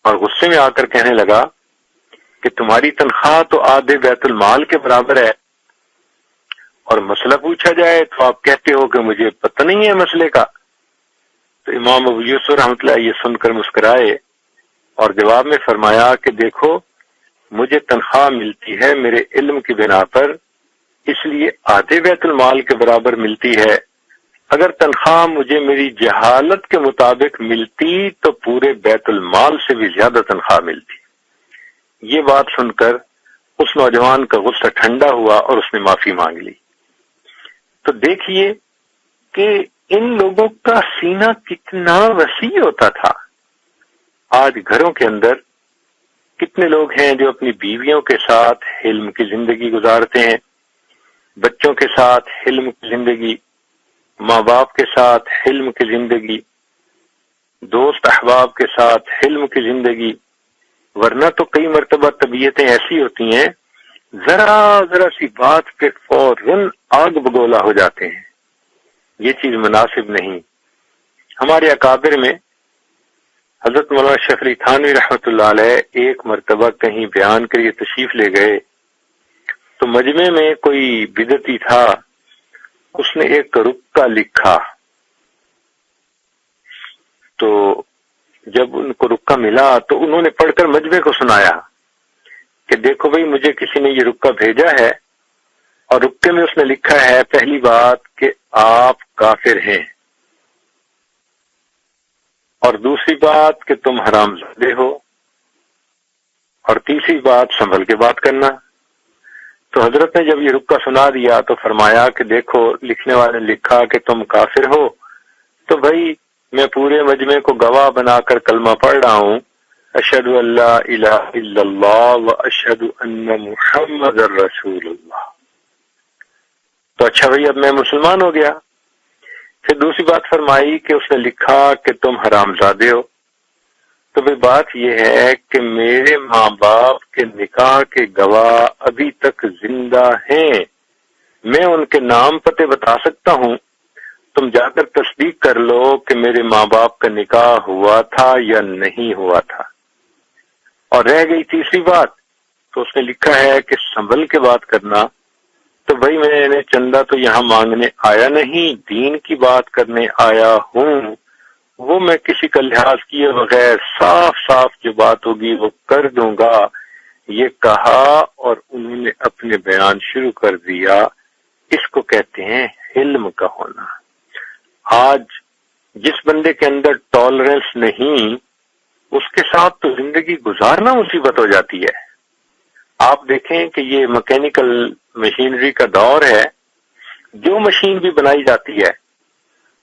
اور غصے میں آ کر کہنے لگا کہ تمہاری تنخواہ تو آدھے بیت المال کے برابر ہے، اور مسئلہ پوچھا جائے تو آپ کہتے ہو کہ مجھے پتہ نہیں ہے مسئلے کا۔ تو امام ابو یوسف رحمۃ اللہ یہ سن کر مسکرائے اور جواب میں فرمایا کہ دیکھو مجھے تنخواہ ملتی ہے میرے علم کی بنا پر، اس لیے آدھے بیت المال کے برابر ملتی ہے۔ اگر تنخواہ مجھے میری جہالت کے مطابق ملتی تو پورے بیت المال سے بھی زیادہ تنخواہ ملتی۔ یہ بات سن کر اس نوجوان کا غصہ ٹھنڈا ہوا اور اس نے معافی مانگ لی۔ تو دیکھیے کہ ان لوگوں کا سینہ کتنا وسیع ہوتا تھا۔ آج گھروں کے اندر کتنے لوگ ہیں جو اپنی بیویوں کے ساتھ حلم کی زندگی گزارتے ہیں، بچوں کے ساتھ حلم کی زندگی، ماں باپ کے ساتھ حلم کی زندگی، دوست احباب کے ساتھ حلم کی زندگی، ورنہ تو کئی مرتبہ طبیعتیں ایسی ہوتی ہیں ذرا سی بات پہ فوراً آگ بگولا ہو جاتے ہیں۔ یہ چیز مناسب نہیں۔ ہمارے اکابر میں حضرت مولانا شیخ علی تھانوی رحمۃ اللہ علیہ ایک مرتبہ کہیں بیان کے لیے تشریف لے گئے تو مجمع میں کوئی بدعتی تھا، اس نے ایک رکعہ لکھا، تو جب ان کو رکعہ ملا تو انہوں نے پڑھ کر مجمع کو سنایا کہ دیکھو بھئی مجھے کسی نے یہ رکعہ بھیجا ہے اور رکعے میں اس نے لکھا ہے پہلی بات کہ آپ کافر ہیں، اور دوسری بات کہ تم حرام زادے ہو، اور تیسری بات سنبھل کے بات کرنا۔ تو حضرت نے جب یہ رکعہ سنا دیا تو فرمایا کہ دیکھو لکھنے والے نے لکھا کہ تم کافر ہو، تو بھائی میں پورے مجمع کو گواہ بنا کر کلمہ پڑھ رہا ہوں، اشہد ان لا الہ الا اللہ و اشہد ان محمد رسول اللہ۔ تو اچھا بھائی اب میں مسلمان ہو گیا۔ پھر دوسری بات فرمائی کہ اس نے لکھا کہ تم حرام زادے ہو، تو بھائی بات یہ ہے کہ میرے ماں باپ کے نکاح کے گواہ ابھی تک زندہ ہیں، میں ان کے نام پتے بتا سکتا ہوں، تم جا کر تصدیق کر لو کہ میرے ماں باپ کا نکاح ہوا تھا یا نہیں ہوا تھا۔ اور رہ گئی تیسری بات، تو اس نے لکھا ہے کہ سنبھل کے بات کرنا۔ تو بھائی میں نے چندہ تو یہاں مانگنے آیا نہیں، دین کی بات کرنے آیا ہوں، وہ میں کسی کا لحاظ کیے بغیر صاف صاف جو بات ہوگی وہ کر دوں گا، یہ کہا اور انہوں نے اپنے بیان شروع کر دیا۔ اس کو کہتے ہیں علم کا ہونا۔ آج جس بندے کے اندر ٹالرنس نہیں، اس کے ساتھ تو زندگی گزارنا مصیبت ہو جاتی ہے۔ آپ دیکھیں کہ یہ مکینیکل مشینری کا دور ہے، جو مشین بھی بنائی جاتی ہے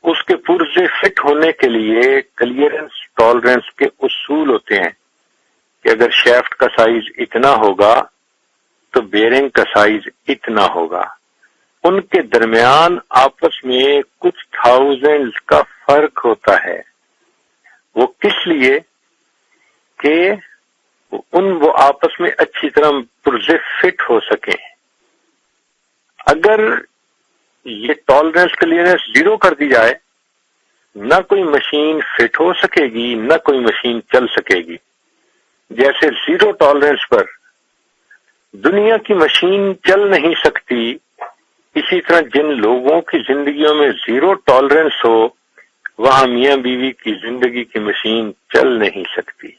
اس کے پرزے فٹ ہونے کے لیے کلیئرنس ٹالرنس کے اصول ہوتے ہیں کہ اگر شیفٹ کا سائز اتنا ہوگا تو بیرنگ کا سائز اتنا ہوگا۔ ان کے درمیان آپس میں کچھ تھاؤزینڈ کا فرق ہوتا ہے۔ وہ کس لیے کہ وہ آپس میں اچھی طرح پرزے فٹ ہو سکیں۔ اگر یہ ٹالرنس کلیئرنس زیرو کر دی جائے، نہ کوئی مشین فٹ ہو سکے گی، نہ کوئی مشین چل سکے گی۔ جیسے زیرو ٹالرنس پر دنیا کی مشین چل نہیں سکتی، اسی طرح جن لوگوں کی زندگیوں میں زیرو ٹالرنس ہو، وہاں میاں بیوی کی زندگی کی مشین چل نہیں سکتی۔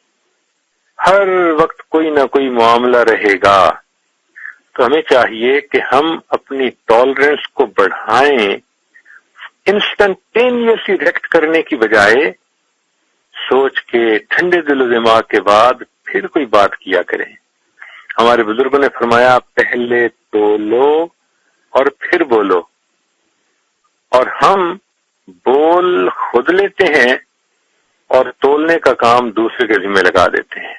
ہر وقت کوئی نہ کوئی معاملہ رہے گا۔ تو ہمیں چاہیے کہ ہم اپنی ٹالرنس کو بڑھائیں، انسٹنٹینیسلی ریئیکٹ کرنے کی بجائے سوچ کے ٹھنڈے دل و دماغ کے بعد پھر کوئی بات کیا کریں۔ ہمارے بزرگوں نے فرمایا پہلے تولو اور پھر بولو، اور ہم بول خود لیتے ہیں اور تولنے کا کام دوسرے کے ذمہ لگا دیتے ہیں،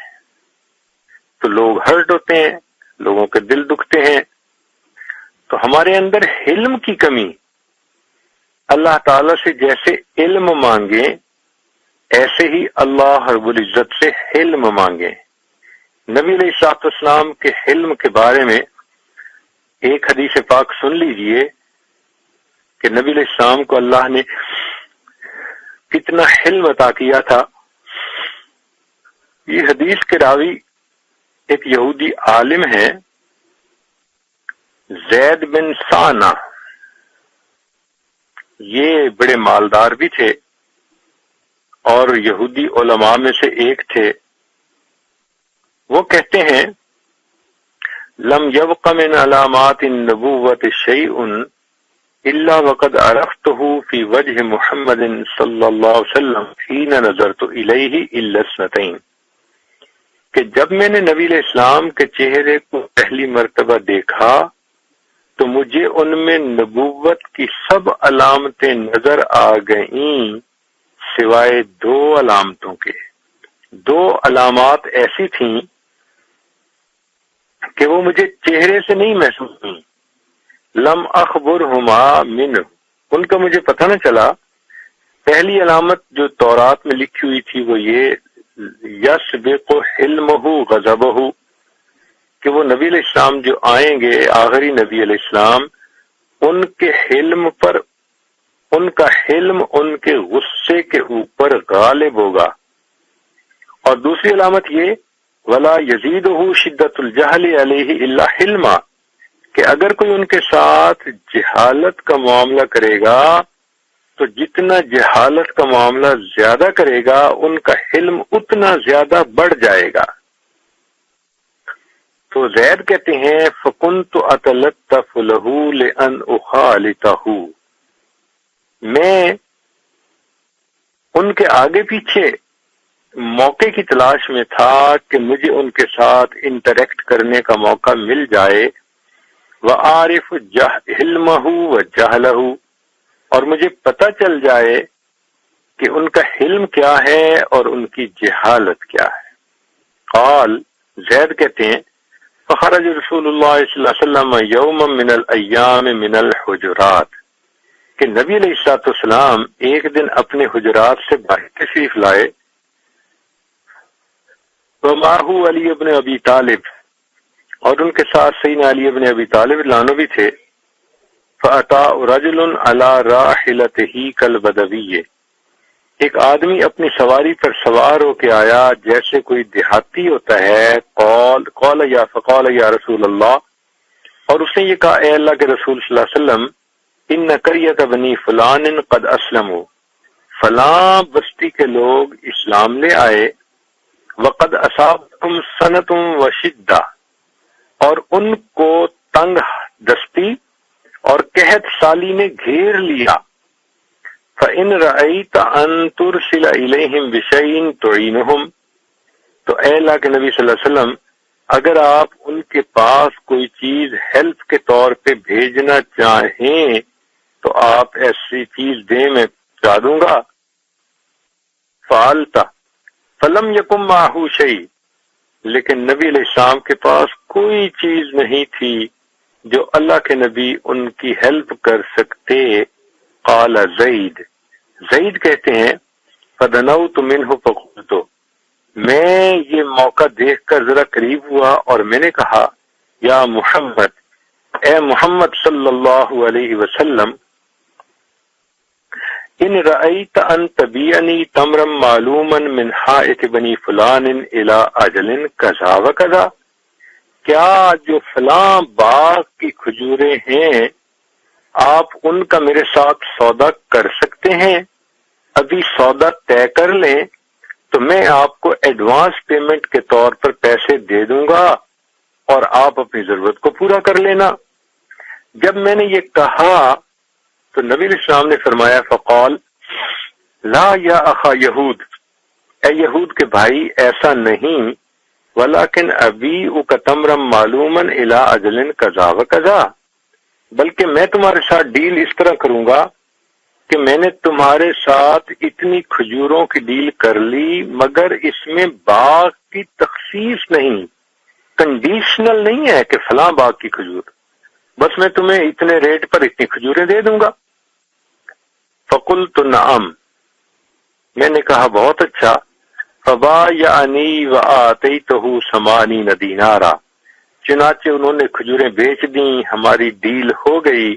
تو لوگ ہرٹ ہوتے ہیں، لوگوں کے دل دکھتے ہیں۔ تو ہمارے اندر علم کی کمی، اللہ تعالی سے جیسے علم مانگیں ایسے ہی اللہ رب العزت سے علم مانگیں۔ نبی علیہ الصلوۃ والسلام کے علم کے بارے میں ایک حدیث پاک سن لیجئے کہ نبی علیہ السلام کو اللہ نے کتنا علم عطا کیا تھا۔ یہ حدیث کے راوی ایک یہودی عالم ہے، زید بن سانہ۔ یہ بڑے مالدار بھی تھے اور یہودی علماء میں سے ایک تھے۔ وہ کہتے ہیں لم یبق من علامات النبوۃ شیء الا وقد عرفته فی وجہ محمد صلی اللہ علیہ وسلم حین نظرت الیہ الا اثنتین، کہ جب میں نے نبی علیہ السلام کے چہرے کو پہلی مرتبہ دیکھا تو مجھے ان میں نبوت کی سب علامتیں نظر آ گئیں سوائے دو علامتوں کے۔ دو علامات ایسی تھیں کہ وہ مجھے چہرے سے نہیں محسوس ہوئیں، لم اخبرہما منہ، ان کا مجھے پتہ نہ چلا۔ پہلی علامت جو تورات میں لکھی ہوئی تھی وہ یہ یسبق حلمہ غضبہ، کہ وہ نبی علیہ السلام جو آئیں گے، آخری نبی علیہ السلام، ان کے حلم پر، ان کا حلم ان کے غصے کے اوپر غالب ہوگا۔ اور دوسری علامت یہ ولا یزیدہ شدت الجہل علیہ الا حلما، کہ اگر کوئی ان کے ساتھ جہالت کا معاملہ کرے گا تو جتنا جہالت کا معاملہ زیادہ کرے گا ان کا حلم اتنا زیادہ بڑھ جائے گا۔ تو زید کہتے ہیں فَكُنْتُ أَتَلَطَّفُ لَهُ لِأَنْ أُخَالِطَهُ، میں ان کے آگے پیچھے موقع کی تلاش میں تھا کہ مجھے ان کے ساتھ انٹریکٹ کرنے کا موقع مل جائے، وَعَارِفُ حِلْمَهُ وَجَهْلَهُ، اور مجھے پتہ چل جائے کہ ان کا حلم کیا ہے اور ان کی جہالت کیا ہے۔ قال، زید کہتے ہیں فخرج رسول اللہ صلی اللہ علیہ وسلم یوما من الایام من الحجرات، کہ نبی علیہ الصلوۃ والسلام ایک دن اپنے حجرات سے باہر تشریف لائے، ومعہ علی ابن ابی طالب، اور ان کے ساتھ سیدنا علی ابن ابی طالب لانو بھی تھے، فأتى رجل على راحلته كالبدوي، ایک آدمی اپنی سواری پر سوار ہو کے آیا جیسے کوئی دیہاتی ہوتا ہے. فقال یا رسول اللہ، اور اس نے یہ کہا اے اللہ کے رسول صلی اللہ علیہ وسلم، ان قریۃ بنی فلان قد اسلموا، فلاں بستی کے لوگ اسلام لے آئے. وقد اصابتم سنۃ وشدہ، اور ان کو تنگ دستی اور قحط سالی نے گھیر لیا. فَإِنْ رَأَيْتَ أَن تُرْسِلَ إِلَيْهِمْ بِشَيْءٍ تُعِينُهُمْ، تو اے اللہ کے نبی صلی اللہ علیہ وسلم، اگر آپ ان کے پاس کوئی چیز ہیلپ کے طور پہ بھیجنا چاہیں تو آپ ایسی چیز دیں، میں پہنچا دوں گا. فَعَلْتَ فَلَمْ يَكُنْ مَعَهُ شَيْءٌ، لیکن نبی علیہ السلام کے پاس کوئی چیز نہیں تھی جو اللہ کے نبی ان کی ہیلپ کر سکتے. قال زید کہتے ہیں فدنوت منہ فقلت، میں یہ موقع دیکھ کر ذرا قریب ہوا اور میں نے کہا یا محمد، اے محمد صلی اللہ علیہ وسلم، ان رأیت ان تبیعنی تمرا معلوما من حائط بنی فلان الى اجل کذا و کذا، کیا جو فلاں باغ کی کھجوریں ہیں آپ ان کا میرے ساتھ سودا کر سکتے ہیں؟ ابھی سودا طے کر لیں تو میں آپ کو ایڈوانس پیمنٹ کے طور پر پیسے دے دوں گا اور آپ اپنی ضرورت کو پورا کر لینا. جب میں نے یہ کہا تو نبی علیہ السلام نے فرمایا فقال لا یا اخا یہود، اے یہود کے بھائی ایسا نہیں، ولیکن ابی تمرا معلوما الی اجل کذا و کذا، بلکہ میں تمہارے ساتھ ڈیل اس طرح کروں گا کہ میں نے تمہارے ساتھ اتنی کھجوروں کی ڈیل کر لی، مگر اس میں باغ کی تخصیص نہیں، کنڈیشنل نہیں ہے کہ فلاں باغ کی کھجور، بس میں تمہیں اتنے ریٹ پر اتنی کھجوریں دے دوں گا. فقلت نعم، میں نے کہا بہت اچھا. فبایعنی وآتیتہ 80 دینارا، چنانچہ انہوں نے کھجوریں بیچ دیں، ہماری ڈیل ہو گئی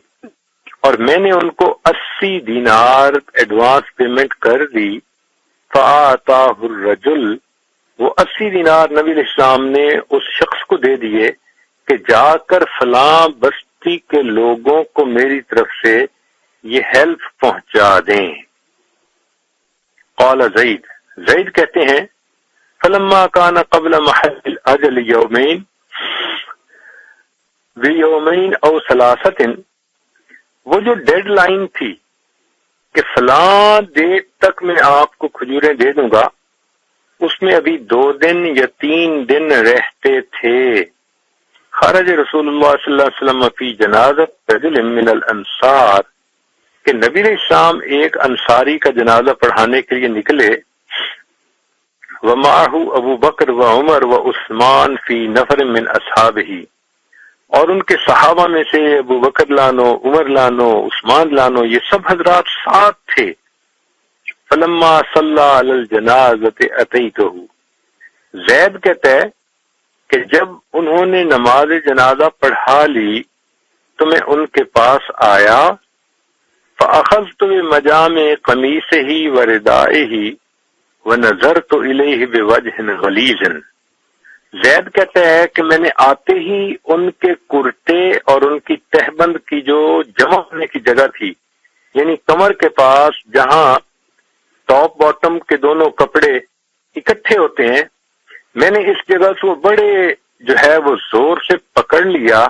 اور میں نے ان کو 80 دینار ایڈوانس پیمنٹ کر دی. فآتاہ الرجل، وہ 80 دینار نبی علیہ السلام نے اس شخص کو دے دیے کہ جا کر فلاں بستی کے لوگوں کو میری طرف سے یہ ہیلپ پہنچا دیں. قال زید کہتے ہیں فلما کان قبل محل الاجل یومین او ثلاثۃ، وہ جو ڈیڈ لائن تھی کہ فلاں ڈیٹ تک میں آپ کو کھجوریں دے دوں گا، اس میں ابھی 2 دن یا 3 دن رہتے تھے. خرج رسول اللہ صلی اللہ علیہ وسلم فی جنازۃ رجل من الانصار، کہ نبی علیہ السلام ایک انصاری کا جنازہ پڑھانے کے لیے نکلے. ومعہ ابو بکر و عمر و عثمان فی نفر من اصحابہ، اور ان کے صحابہ میں سے ابو بکر لانو، عمر لانو، عثمان لانو، یہ سب حضرات ساتھ تھے. فلما صلی علی الجنازۃ اتیتہ، زید کہتا ہے کہ جب انہوں نے نماز جنازہ پڑھا لی تو میں ان کے پاس آیا. فأخذت بمجامع قمیصہ وردائہ ونظرت الیہ بوجہ غلیظ، زید کہتا ہے کہ میں نے آتے ہی ان کے کرتے اور ان کی تہبند کی جو جمع ہونے کی جگہ تھی، یعنی کمر کے پاس جہاں ٹاپ باٹم کے دونوں کپڑے اکٹھے ہوتے ہیں، میں نے اس جگہ سے وہ بڑے جو ہے وہ زور سے پکڑ لیا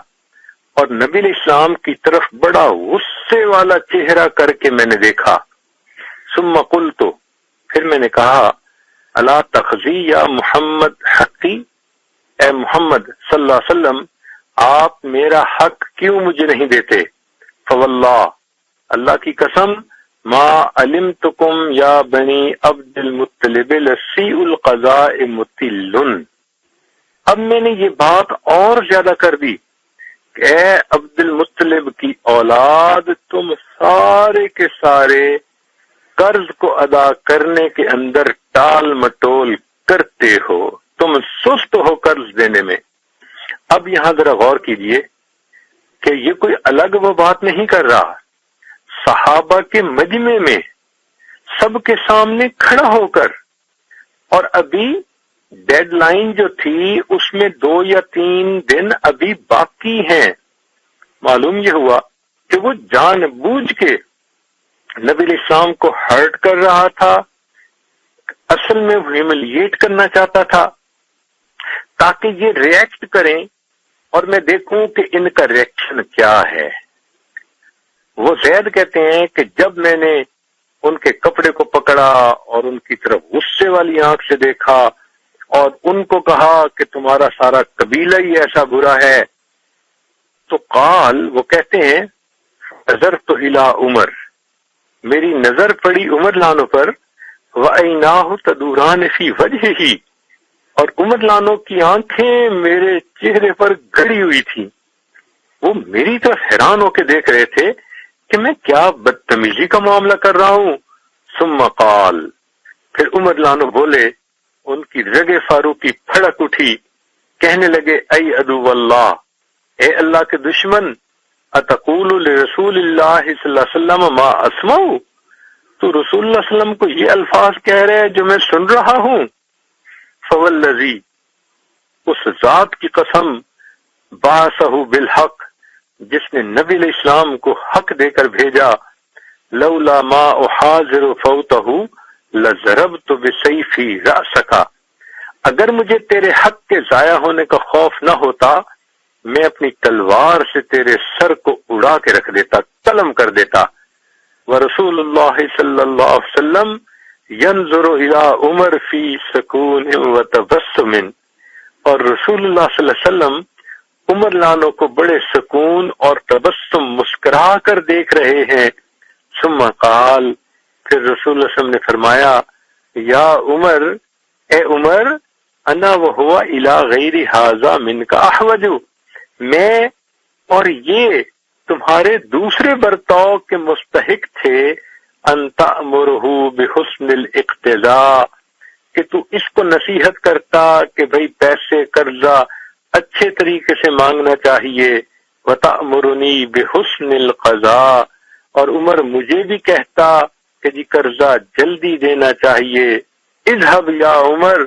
اور نبی علیہ السلام کی طرف بڑا غصے والا چہرہ کر کے میں نے دیکھا. ثم قلت، پھر میں نے کہا الا تخزی یا محمد حقی، اے محمد صلی اللہ علیہ وسلم آپ میرا حق کیوں مجھے نہیں دیتے؟ فواللہ، اللہ کی قسم، ما علمتکم یا بنی عبد المطلب لسیء القضاء مطل، اب میں نے یہ بات اور زیادہ کر دی کہ اے عبد المطلب کی اولاد، تم سارے کے سارے قرض کو ادا کرنے کے اندر ٹال مٹول کرتے ہو، تم سست ہو قرض دینے میں. اب یہاں ذرا غور کیجئے کہ یہ کوئی الگ وہ بات نہیں کر رہا، صحابہ کے مجمع میں سب کے سامنے کھڑا ہو کر، اور ابھی ڈیڈ لائن جو تھی اس میں 2 یا 3 دن ابھی باقی ہیں۔ معلوم یہ ہوا کہ وہ جان بوجھ کے نبی علیہ السلام کو ہرٹ کر رہا تھا، اصل میں ہیوملیٹ کرنا چاہتا تھا تاکہ یہ ریئیکٹ کریں اور میں دیکھوں کہ ان کا ریئیکشن کیا ہے۔ وہ زید کہتے ہیں کہ جب میں نے ان کے کپڑے کو پکڑا اور ان کی طرف غصے والی آنکھ سے دیکھا اور ان کو کہا کہ تمہارا سارا قبیلہ ہی ایسا برا ہے، تو قال، وہ کہتے ہیں، نظرت الی عمر، میری نظر پڑی عمر لانو پر، وعیناہ تدوران فی وجہہ، اور عمر لانو کی آنکھیں میرے چہرے پر گڑی ہوئی تھی، وہ میری طرف حیران ہو کے دیکھ رہے تھے کہ میں کیا بدتمیزی کا معاملہ کر رہا ہوں۔ ثم قال، پھر عمر لانو بولے، ان کی رگ فاروقی پھڑک اٹھی، کہنے لگے، اے عدو اللہ، اے اللہ کے دشمن، اتقول لرسول اللہ صلی اللہ علیہ وسلم ما اسمع، تو رسول اللہ صلی اللہ علیہ وسلم کو یہ الفاظ کہہ رہے ہیں جو میں سن رہا ہوں۔ فوالذی، اس ذات کی قسم، بعثہ بالحق، جس نے نبی علیہ السلام کو حق دے کر بھیجا، لولا ما احاذر فوتہ لضربت بسیفی رأسک، اگر مجھے تیرے حق کے ضائع ہونے کا خوف نہ ہوتا میں اپنی تلوار سے تیرے سر کو اڑا کے رکھ دیتا، قلم کر دیتا۔ ورسول اللہ صلی اللہ علیہ وسلم ينظر الى عمر فی سکون و تبسم، اور رسول اللہ صلی اللہ علیہ وسلم عمر لانو کو بڑے سکون اور تبسم مسکرا کر دیکھ رہے ہیں۔ ثم قال، پھر رسول اللہ صلی اللہ علیہ وسلم نے فرمایا، یا عمر، اے عمر، انا وہو الی غیر ھذا منک احوج، میں اور یہ تمہارے دوسرے برتاؤ کے مستحق تھے، ان تأمرہ بحسن الاقتضاء، کہ تو اس کو نصیحت کرتا کہ بھئی پیسے قرضہ اچھے طریقے سے مانگنا چاہیے، وتأمرنی بحسن القضاء، اور عمر مجھے بھی کہتا کہ جی قرضہ جلدی دینا چاہیے۔ اذهب یا عمر،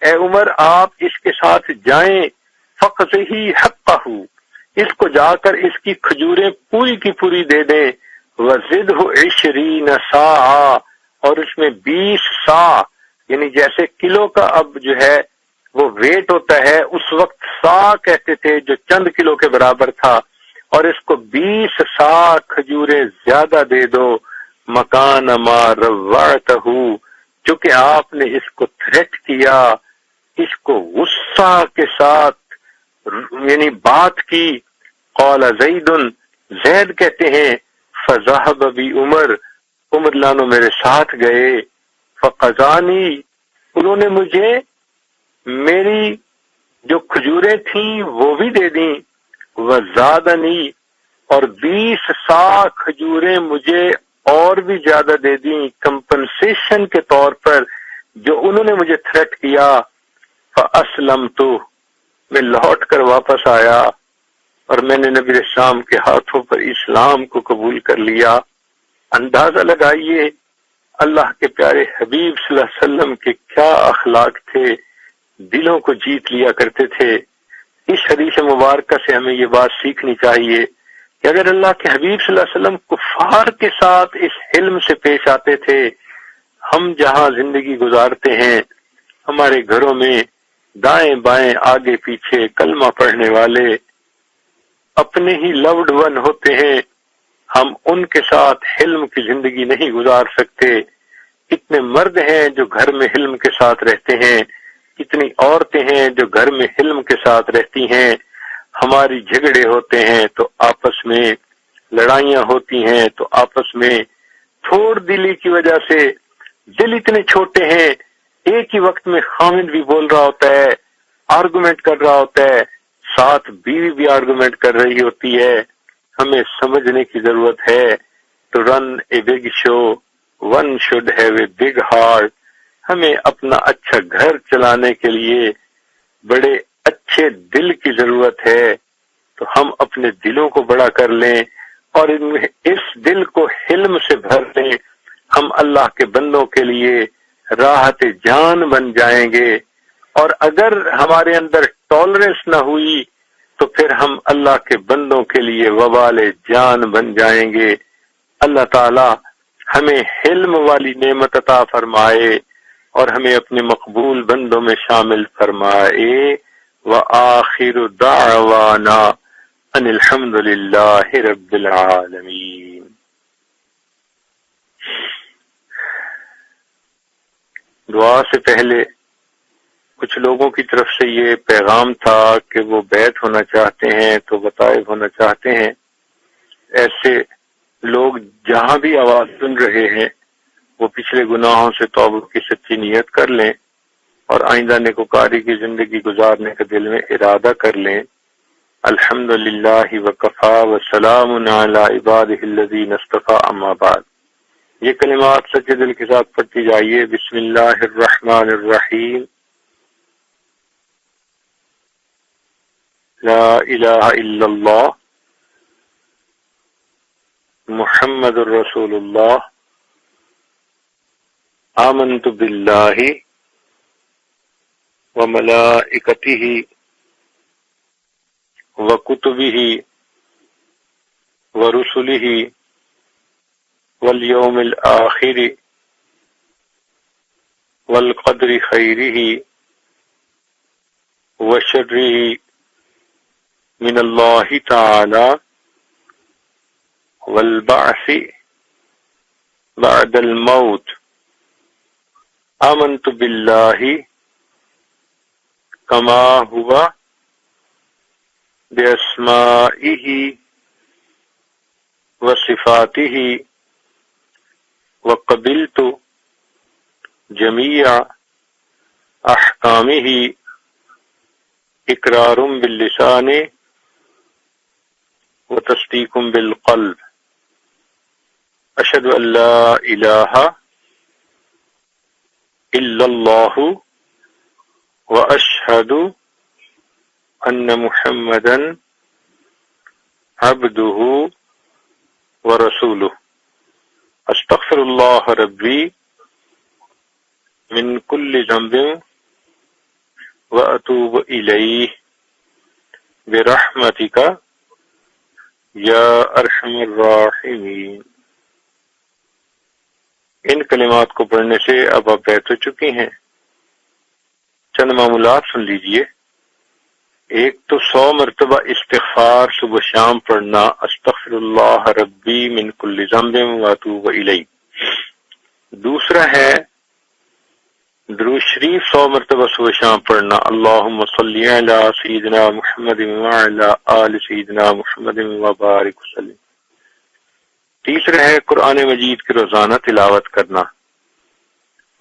اے عمر آپ اس کے ساتھ جائیں، فقضہ حقہ، اس کو جا کر اس کی کھجوریں پوری کی پوری دے دیں، وزدہ 20 صاع، اور اس میں 20 صاع، یعنی جیسے کلو کا اب جو ہے وہ ویٹ ہوتا ہے، اس وقت صاع کہتے تھے جو چند کلو کے برابر تھا، اور اس کو 20 صاع کھجوریں زیادہ دے دو، مکان ما روعتہ، چونکہ آپ نے اس کو تھریٹ کیا، اس کو غصہ کے ساتھ یعنی بات کی۔ قال زید، زید کہتے ہیں، فذهب بی عمر، عمر لانو میرے ساتھ گئے، فقضانی، انہوں نے مجھے میری جو کھجوریں تھیں وہ بھی دے دیں، وزادنی، اور 20 صاع کھجوریں مجھے اور بھی زیادہ دے دیں کمپنسیشن کے طور پر جو انہوں نے مجھے تھریٹ کیا۔ فاسلمت، میں لوٹ کر واپس آیا اور میں نے نبی علیہ السلام کے ہاتھوں پر اسلام کو قبول کر لیا۔ اندازہ لگائیے اللہ کے پیارے حبیب صلی اللہ علیہ وسلم کے کیا اخلاق تھے، دلوں کو جیت لیا کرتے تھے۔ اس حدیث مبارکہ سے ہمیں یہ بات سیکھنی چاہیے کہ اگر اللہ کے حبیب صلی اللہ علیہ وسلم کفار کے ساتھ اس حلم سے پیش آتے تھے، ہم جہاں زندگی گزارتے ہیں، ہمارے گھروں میں دائیں بائیں آگے پیچھے کلمہ پڑھنے والے اپنے ہی لوڈ ون ہوتے ہیں، ہم ان کے ساتھ حلم کی زندگی نہیں گزار سکتے۔ کتنے مرد ہیں جو گھر میں حلم کے ساتھ رہتے ہیں، کتنی عورتیں ہیں جو گھر میں حلم کے ساتھ رہتی ہیں۔ ہماری جھگڑے ہوتے ہیں تو آپس میں لڑائیاں ہوتی ہیں، تو آپس میں تھوڑ دلی کی وجہ سے دل اتنے چھوٹے ہیں، ایک ہی وقت میں خامد بھی بول رہا ہوتا ہے، آرگومنٹ کر رہا ہوتا ہے، ساتھ بیوی بھی آرگومنٹ کر رہی ہوتی ہے۔ ہمیں سمجھنے کی ضرورت ہے to run a big show one should have a big heart. ہمیں اپنا اچھا گھر چلانے کے لیے بڑے اچھے دل کی ضرورت ہے۔ تو ہم اپنے دلوں کو بڑا کر لیں اور اس دل کو حلم سے بھر لیں. ہم اللہ کے بندوں کے لیے راحت جان بن جائیں گے. اور اگر ہمارے اندر ٹالرنس نہ ہوئی تو پھر ہم اللہ کے بندوں کے لیے وبال جان بن جائیں گے. اللہ تعالی ہمیں حلم والی نعمت عطا فرمائے اور ہمیں اپنے مقبول بندوں میں شامل فرمائے. وآخر دعوانا ان الحمد للہ رب العالمین. دعا سے پہلے کچھ لوگوں کی طرف سے یہ پیغام تھا کہ وہ بیعت ہونا چاہتے ہیں تو بطائب ہونا چاہتے ہیں. ایسے لوگ جہاں بھی آواز سن رہے ہیں وہ پچھلے گناہوں سے توبہ کی سچی نیت کر لیں اور آئندہ نیکوکاری کی زندگی گزارنے کا دل میں ارادہ کر لیں. الحمدللہ وکفا وسلام علی عبادہ الذین اصطفی اما بعد. یہ کلمات سچے دل کے ساتھ پڑھتی جائیے. بسم اللہ الرحمن الرحیم. لا الہ الا اللہ محمد الرسول اللہ. آمنت باللہ وملائکتہ وکتبہ ورسلہ والیوم الآخر والقدر خیرہ وشرہ من اللہ تعالی والبعث بعد الموت. آمنت باللہ کما ہوا باسمائہ وصفاتہ وقبلت جمیع احکامہ اقرار باللسان وتصدیق بالقلب. اشہد ان لا الہ الا اللہ واشہد ان محمدا عبدہ ورسولہ. استغفر اللہ ربی من کل ذنب واتوب الیہ برحمتک یا ارحم الراحمین. ان کلمات کو پڑھنے سے اب آپ بیعت ہو چکی ہیں. چند معمولات سن لیجئے. ایک تو 100 مرتبہ استغفار صبح شام پڑھنا. استغفر اللہ ربی من کل ذنب واتوب الیہ. دوسرا ہے درود شریف 100 مرتبہ صبح شام پڑھنا. اللہم صلی علی سیدنا محمد وعلی آل سیدنا محمد وبارک وسلم. تیسرا ہے قرآن مجید کی روزانہ تلاوت کرنا.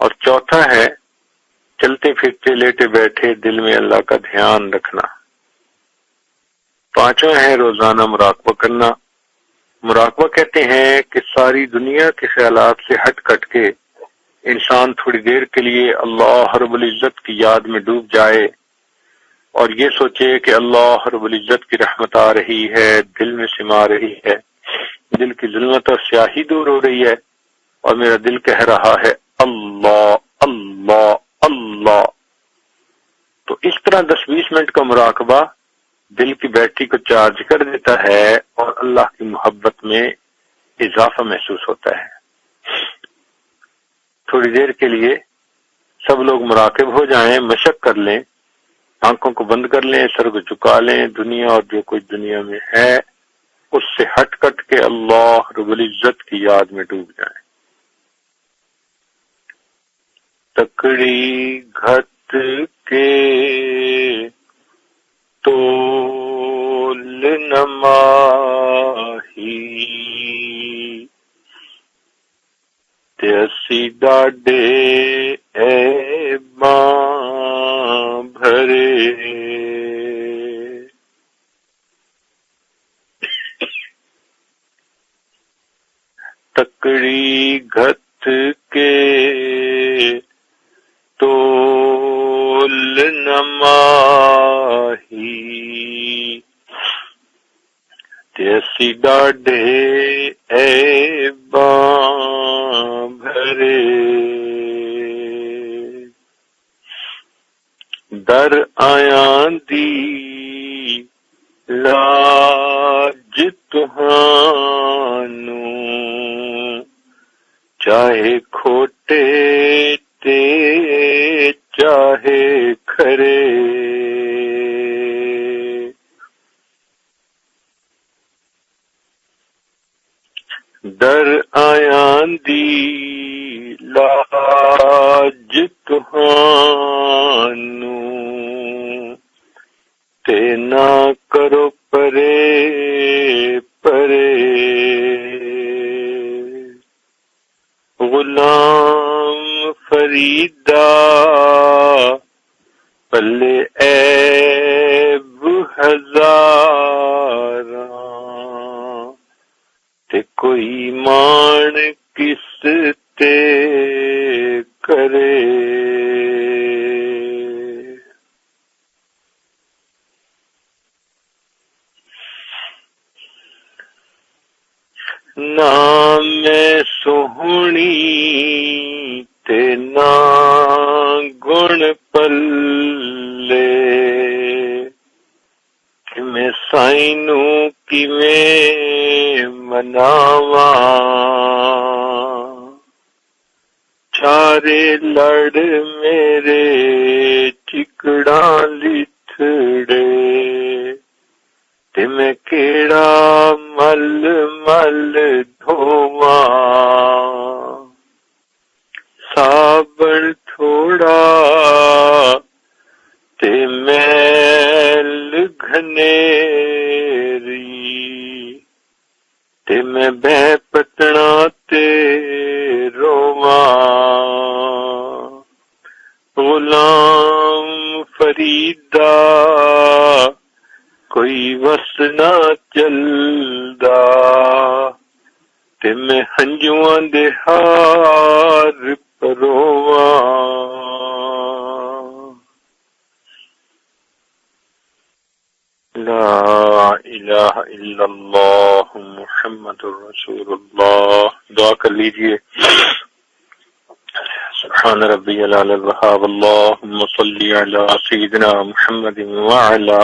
اور چوتھا ہے چلتے پھرتے لیٹے بیٹھے دل میں اللہ کا دھیان رکھنا. پانچواں ہے روزانہ مراقبہ کرنا. مراقبہ کہتے ہیں کہ ساری دنیا کے خیالات سے ہٹ کٹ کے انسان تھوڑی دیر کے لیے اللہ رب العزت کی یاد میں ڈوب جائے اور یہ سوچے کہ اللہ رب العزت کی رحمت آ رہی ہے، دل میں سما رہی ہے، دل کی ظلمت اور سیاہی دور ہو رہی ہے اور میرا دل کہہ رہا ہے اللہ اللہ اللہ. تو اس طرح 10-20 منٹ کا مراقبہ دل کی بیٹری کو چارج کر دیتا ہے اور اللہ کی محبت میں اضافہ محسوس ہوتا ہے. تھوڑی دیر کے لیے سب لوگ مراقب ہو جائیں، مشق کر لیں، آنکھوں کو بند کر لیں، سر کو جھکا لیں، دنیا اور جو کچھ دنیا میں ہے اس سے ہٹ کٹ کے اللہ رب العزت کی یاد میں ڈوب جائیں. تکڑی گھت کے تول نماہی تیسی ڈاڈے اے ماں بھرے. تکڑی گھت کے تول نماہی کی ڈاڈھے ایباں بھرے در آیاں دی لاج تہانوں چاہے کھوٹے تے چاہے کھرے در آیاں دی لاج تہانوں تے نہ کرو پرے پرے غلام فریدا پلے عیب ہزاراں تے کوئی مان کس تے کرے نہ میں سوہنی تے نہ گن پلے کہ میں سائنوں کیویں مناواں چارے لڑ میرے چکڑاں لتھڑے تے میں کیڑا مل مل دھواں صابن تھوڑا تے میل گھنیری تے میں بے پتنا تے رواں غلام فریدا کوئی وس نہ چلدا تے میں ہنجواں دے ہار پرواں لا الہ الا اللہ محمد رسول اللہ. دعا کر لیجئے. سبحان ربی العلی الوہاب. اللہم صلی علی سیدنا محمد وعلی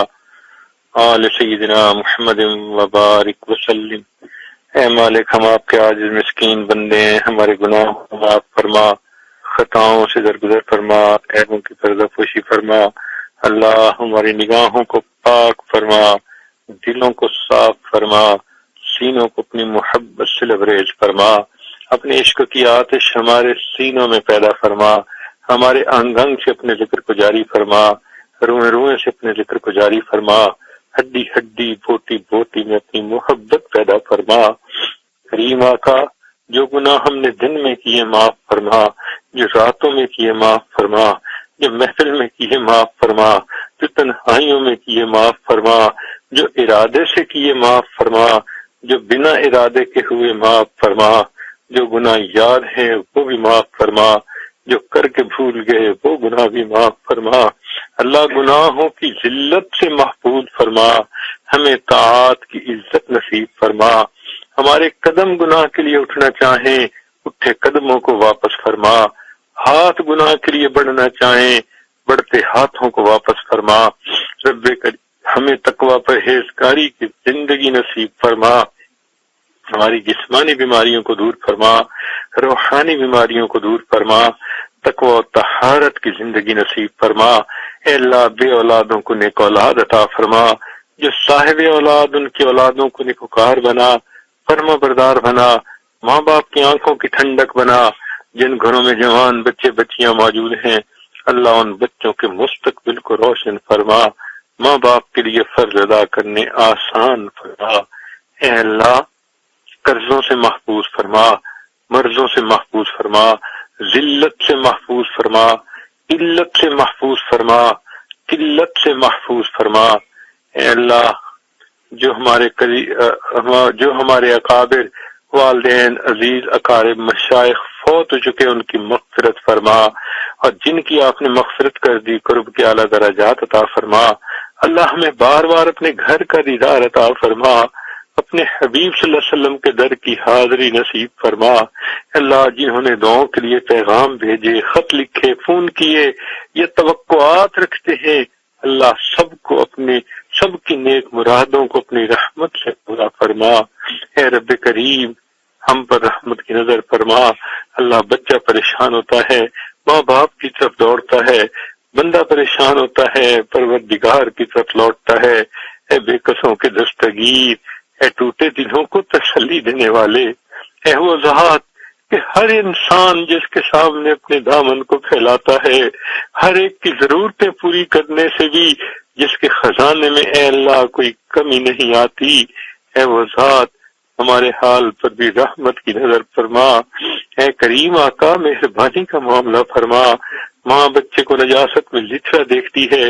آل سیدنا محمد وبارک وسلم. اے مالک، ہم آپ کے عاجز مسکین بندے ہیں، ہمارے گناہوں کو معاف فرما، خطاؤں سے درگزر فرما، عیبوں کی پردہ پوشی فرما. اللہ ہماری نگاہوں کو پاک فرما، دلوں کو صاف فرما، سینوں کو اپنی محبت سے لبریز فرما. اپنے عشق کی آتش ہمارے سینوں میں پیدا فرما، ہمارے انگ انگ سے اپنے ذکر کو جاری فرما، روئیں روئیں سے اپنے ذکر کو جاری فرما، ہڈی ہڈی بوٹی بوٹی میں اپنی محبت پیدا فرما. کریم آقا، جو گناہ ہم نے دن میں کیے معاف فرما، جو راتوں میں کیے معاف فرما، جو محفل میں کیے معاف فرما، جو تنہائیوں میں کیے معاف فرما، جو ارادے سے کیے معاف فرما، جو بنا ارادے کے ہوئے معاف فرما. جو گناہ یاد ہیں وہ بھی معاف فرما، جو کر کے بھول گئے وہ گناہ بھی معاف فرما. اللہ گناہوں کی ذلت سے محفوظ فرما، ہمیں طاعات کی عزت نصیب فرما. ہمارے قدم گناہ کے لیے اٹھنا چاہیں، اٹھے قدموں کو واپس فرما. ہاتھ گناہ کے لیے بڑھنا چاہیں، بڑھتے ہاتھوں کو واپس فرما. رب کریم ہمیں تقوی پرہیزگاری کی زندگی نصیب فرما. ہماری جسمانی بیماریوں کو دور فرما، روحانی بیماریوں کو دور فرما. تقوی و طہارت کی زندگی نصیب فرما. اے اللہ، بے اولادوں کو نیک اولاد عطا فرما. جو صاحب اولاد ان کی اولادوں کو نیکوکار بنا، فرما بردار بنا، ماں باپ کی آنکھوں کی ٹھنڈک بنا. جن گھروں میں جوان بچے بچیاں موجود ہیں، اللہ ان بچوں کے مستقبل کو روشن فرما. ماں باپ کے لیے فرض ادا کرنے آسان فرما. اے اللہ، قرضوں سے محفوظ فرما، مرضوں سے محفوظ فرما، ذلت سے محفوظ فرما، قلت سے محفوظ فرما، قلت سے محفوظ فرما. اے اللہ، جو ہمارے اکابر، والدین، عزیز، اقارب، مشائخ فوت ہو چکے، ان کی مغفرت فرما، اور جن کی آپ نے مغفرت کر دی، قرب کے اعلیٰ درجات عطا فرما. اللہ ہمیں بار بار اپنے گھر کا دیدار عطا فرما، اپنے حبیب صلی اللہ علیہ وسلم کے در کی حاضری نصیب فرما۔ اللہ جنہوں نے دعاؤں کے لیے پیغام بھیجے، خط لکھے، فون کیے، یہ توقعات رکھتے ہیں، اللہ سب کی نیک مرادوں کو اپنی رحمت سے پورا فرما۔ اے رب کریم ہم پر رحمت کی نظر فرما۔ اللہ بچہ پریشان ہوتا ہے، ماں باپ کی طرف دوڑتا ہے، بندہ پریشان ہوتا ہے، پروردگار کی طرف لوٹتا ہے۔ اے بے کسوں کے دستگیر، اے ٹوٹے دلوں کو تسلی دینے والے، اے وہ ذات کہ ہر انسان جس کے سامنے اپنے دامن کو پھیلاتا ہے، ہر ایک کی ضرورتیں پوری کرنے سے بھی جس کے خزانے میں اے اللہ کوئی کمی نہیں آتی، اے وہ ذات ہمارے حال پر بھی رحمت کی نظر فرما۔ اے کریم آقا مہربانی کا معاملہ فرما۔ ماں بچے کو نجاست میں لتھڑا دیکھتی ہے،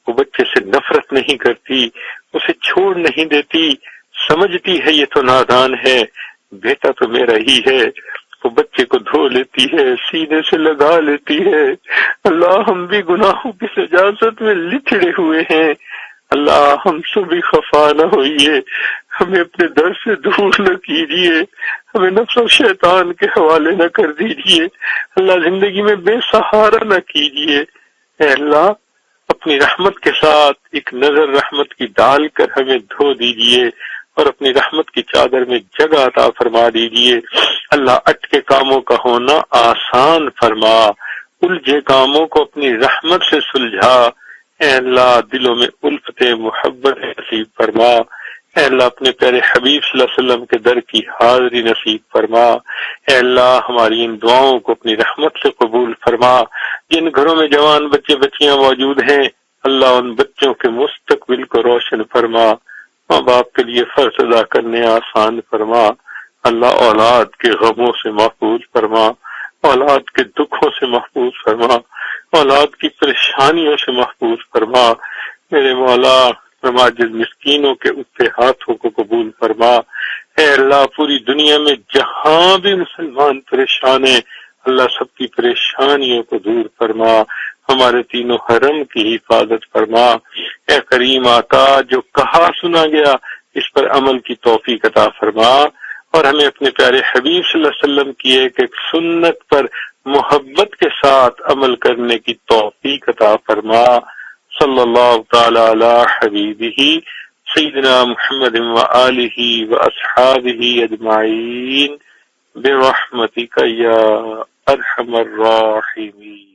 وہ بچے سے نفرت نہیں کرتی، اسے چھوڑ نہیں دیتی، سمجھتی ہے یہ تو نادان ہے، بیٹا تو میرا ہی ہے، وہ بچے کو دھو لیتی ہے، سینے سے لگا لیتی ہے۔ اللہ ہم بھی گناہوں کی نجاست میں لتھڑے ہوئے ہیں، اللہ ہم سے بھی خفا نہ ہوئیے، ہمیں اپنے در سے دور نہ کیجیے، ہمیں نفس و شیطان کے حوالے نہ کر دیجیے، اللہ زندگی میں بے سہارا نہ کیجیے۔ اے اللہ اپنی رحمت کے ساتھ ایک نظر رحمت کی ڈال کر ہمیں دھو دیجیے اور اپنی رحمت کی چادر میں جگہ عطا فرما دیجیے۔ اللہ اٹکے کاموں کا ہونا آسان فرما، الجھے کاموں کو اپنی رحمت سے سلجھا۔ اے اللہ دلوں میں الفت محبت نصیب فرما۔ اے اللہ اپنے پیارے حبیب صلی اللہ علیہ وسلم کے در کی حاضری نصیب فرما۔ اے اللہ ہماری ان دعاؤں کو اپنی رحمت سے قبول فرما۔ جن گھروں میں جوان بچے بچیاں موجود ہیں اللہ ان بچوں کے مستقبل کو روشن فرما، ماں باپ کے لیے فرض ادا کرنے آسان فرما۔ اللہ اولاد کے غموں سے محفوظ فرما، اولاد کے دکھوں سے محفوظ فرما، اولاد کی پریشانیوں سے محفوظ فرما۔ میرے مولا نماز مسکینوں کے اٹھے ہاتھوں کو قبول فرما۔ اے اللہ پوری دنیا میں جہاں بھی مسلمان پریشان ہیں اللہ سب کی پریشانیوں کو دور فرما، ہمارے تینوں حرم کی حفاظت فرما۔ اے کریم آقا جو کہا سنا گیا اس پر عمل کی توفیق عطا فرما، اور ہمیں اپنے پیارے حبیب صلی اللہ علیہ وسلم کی ایک ایک سنت پر محبت کے ساتھ عمل کرنے کی توفیق عطا فرما۔ صلی اللہ تعالی علی حبیبہ سیدنا محمد وآلہ واصحابہ اجمعین برحمتک یا ارحم الراحمین۔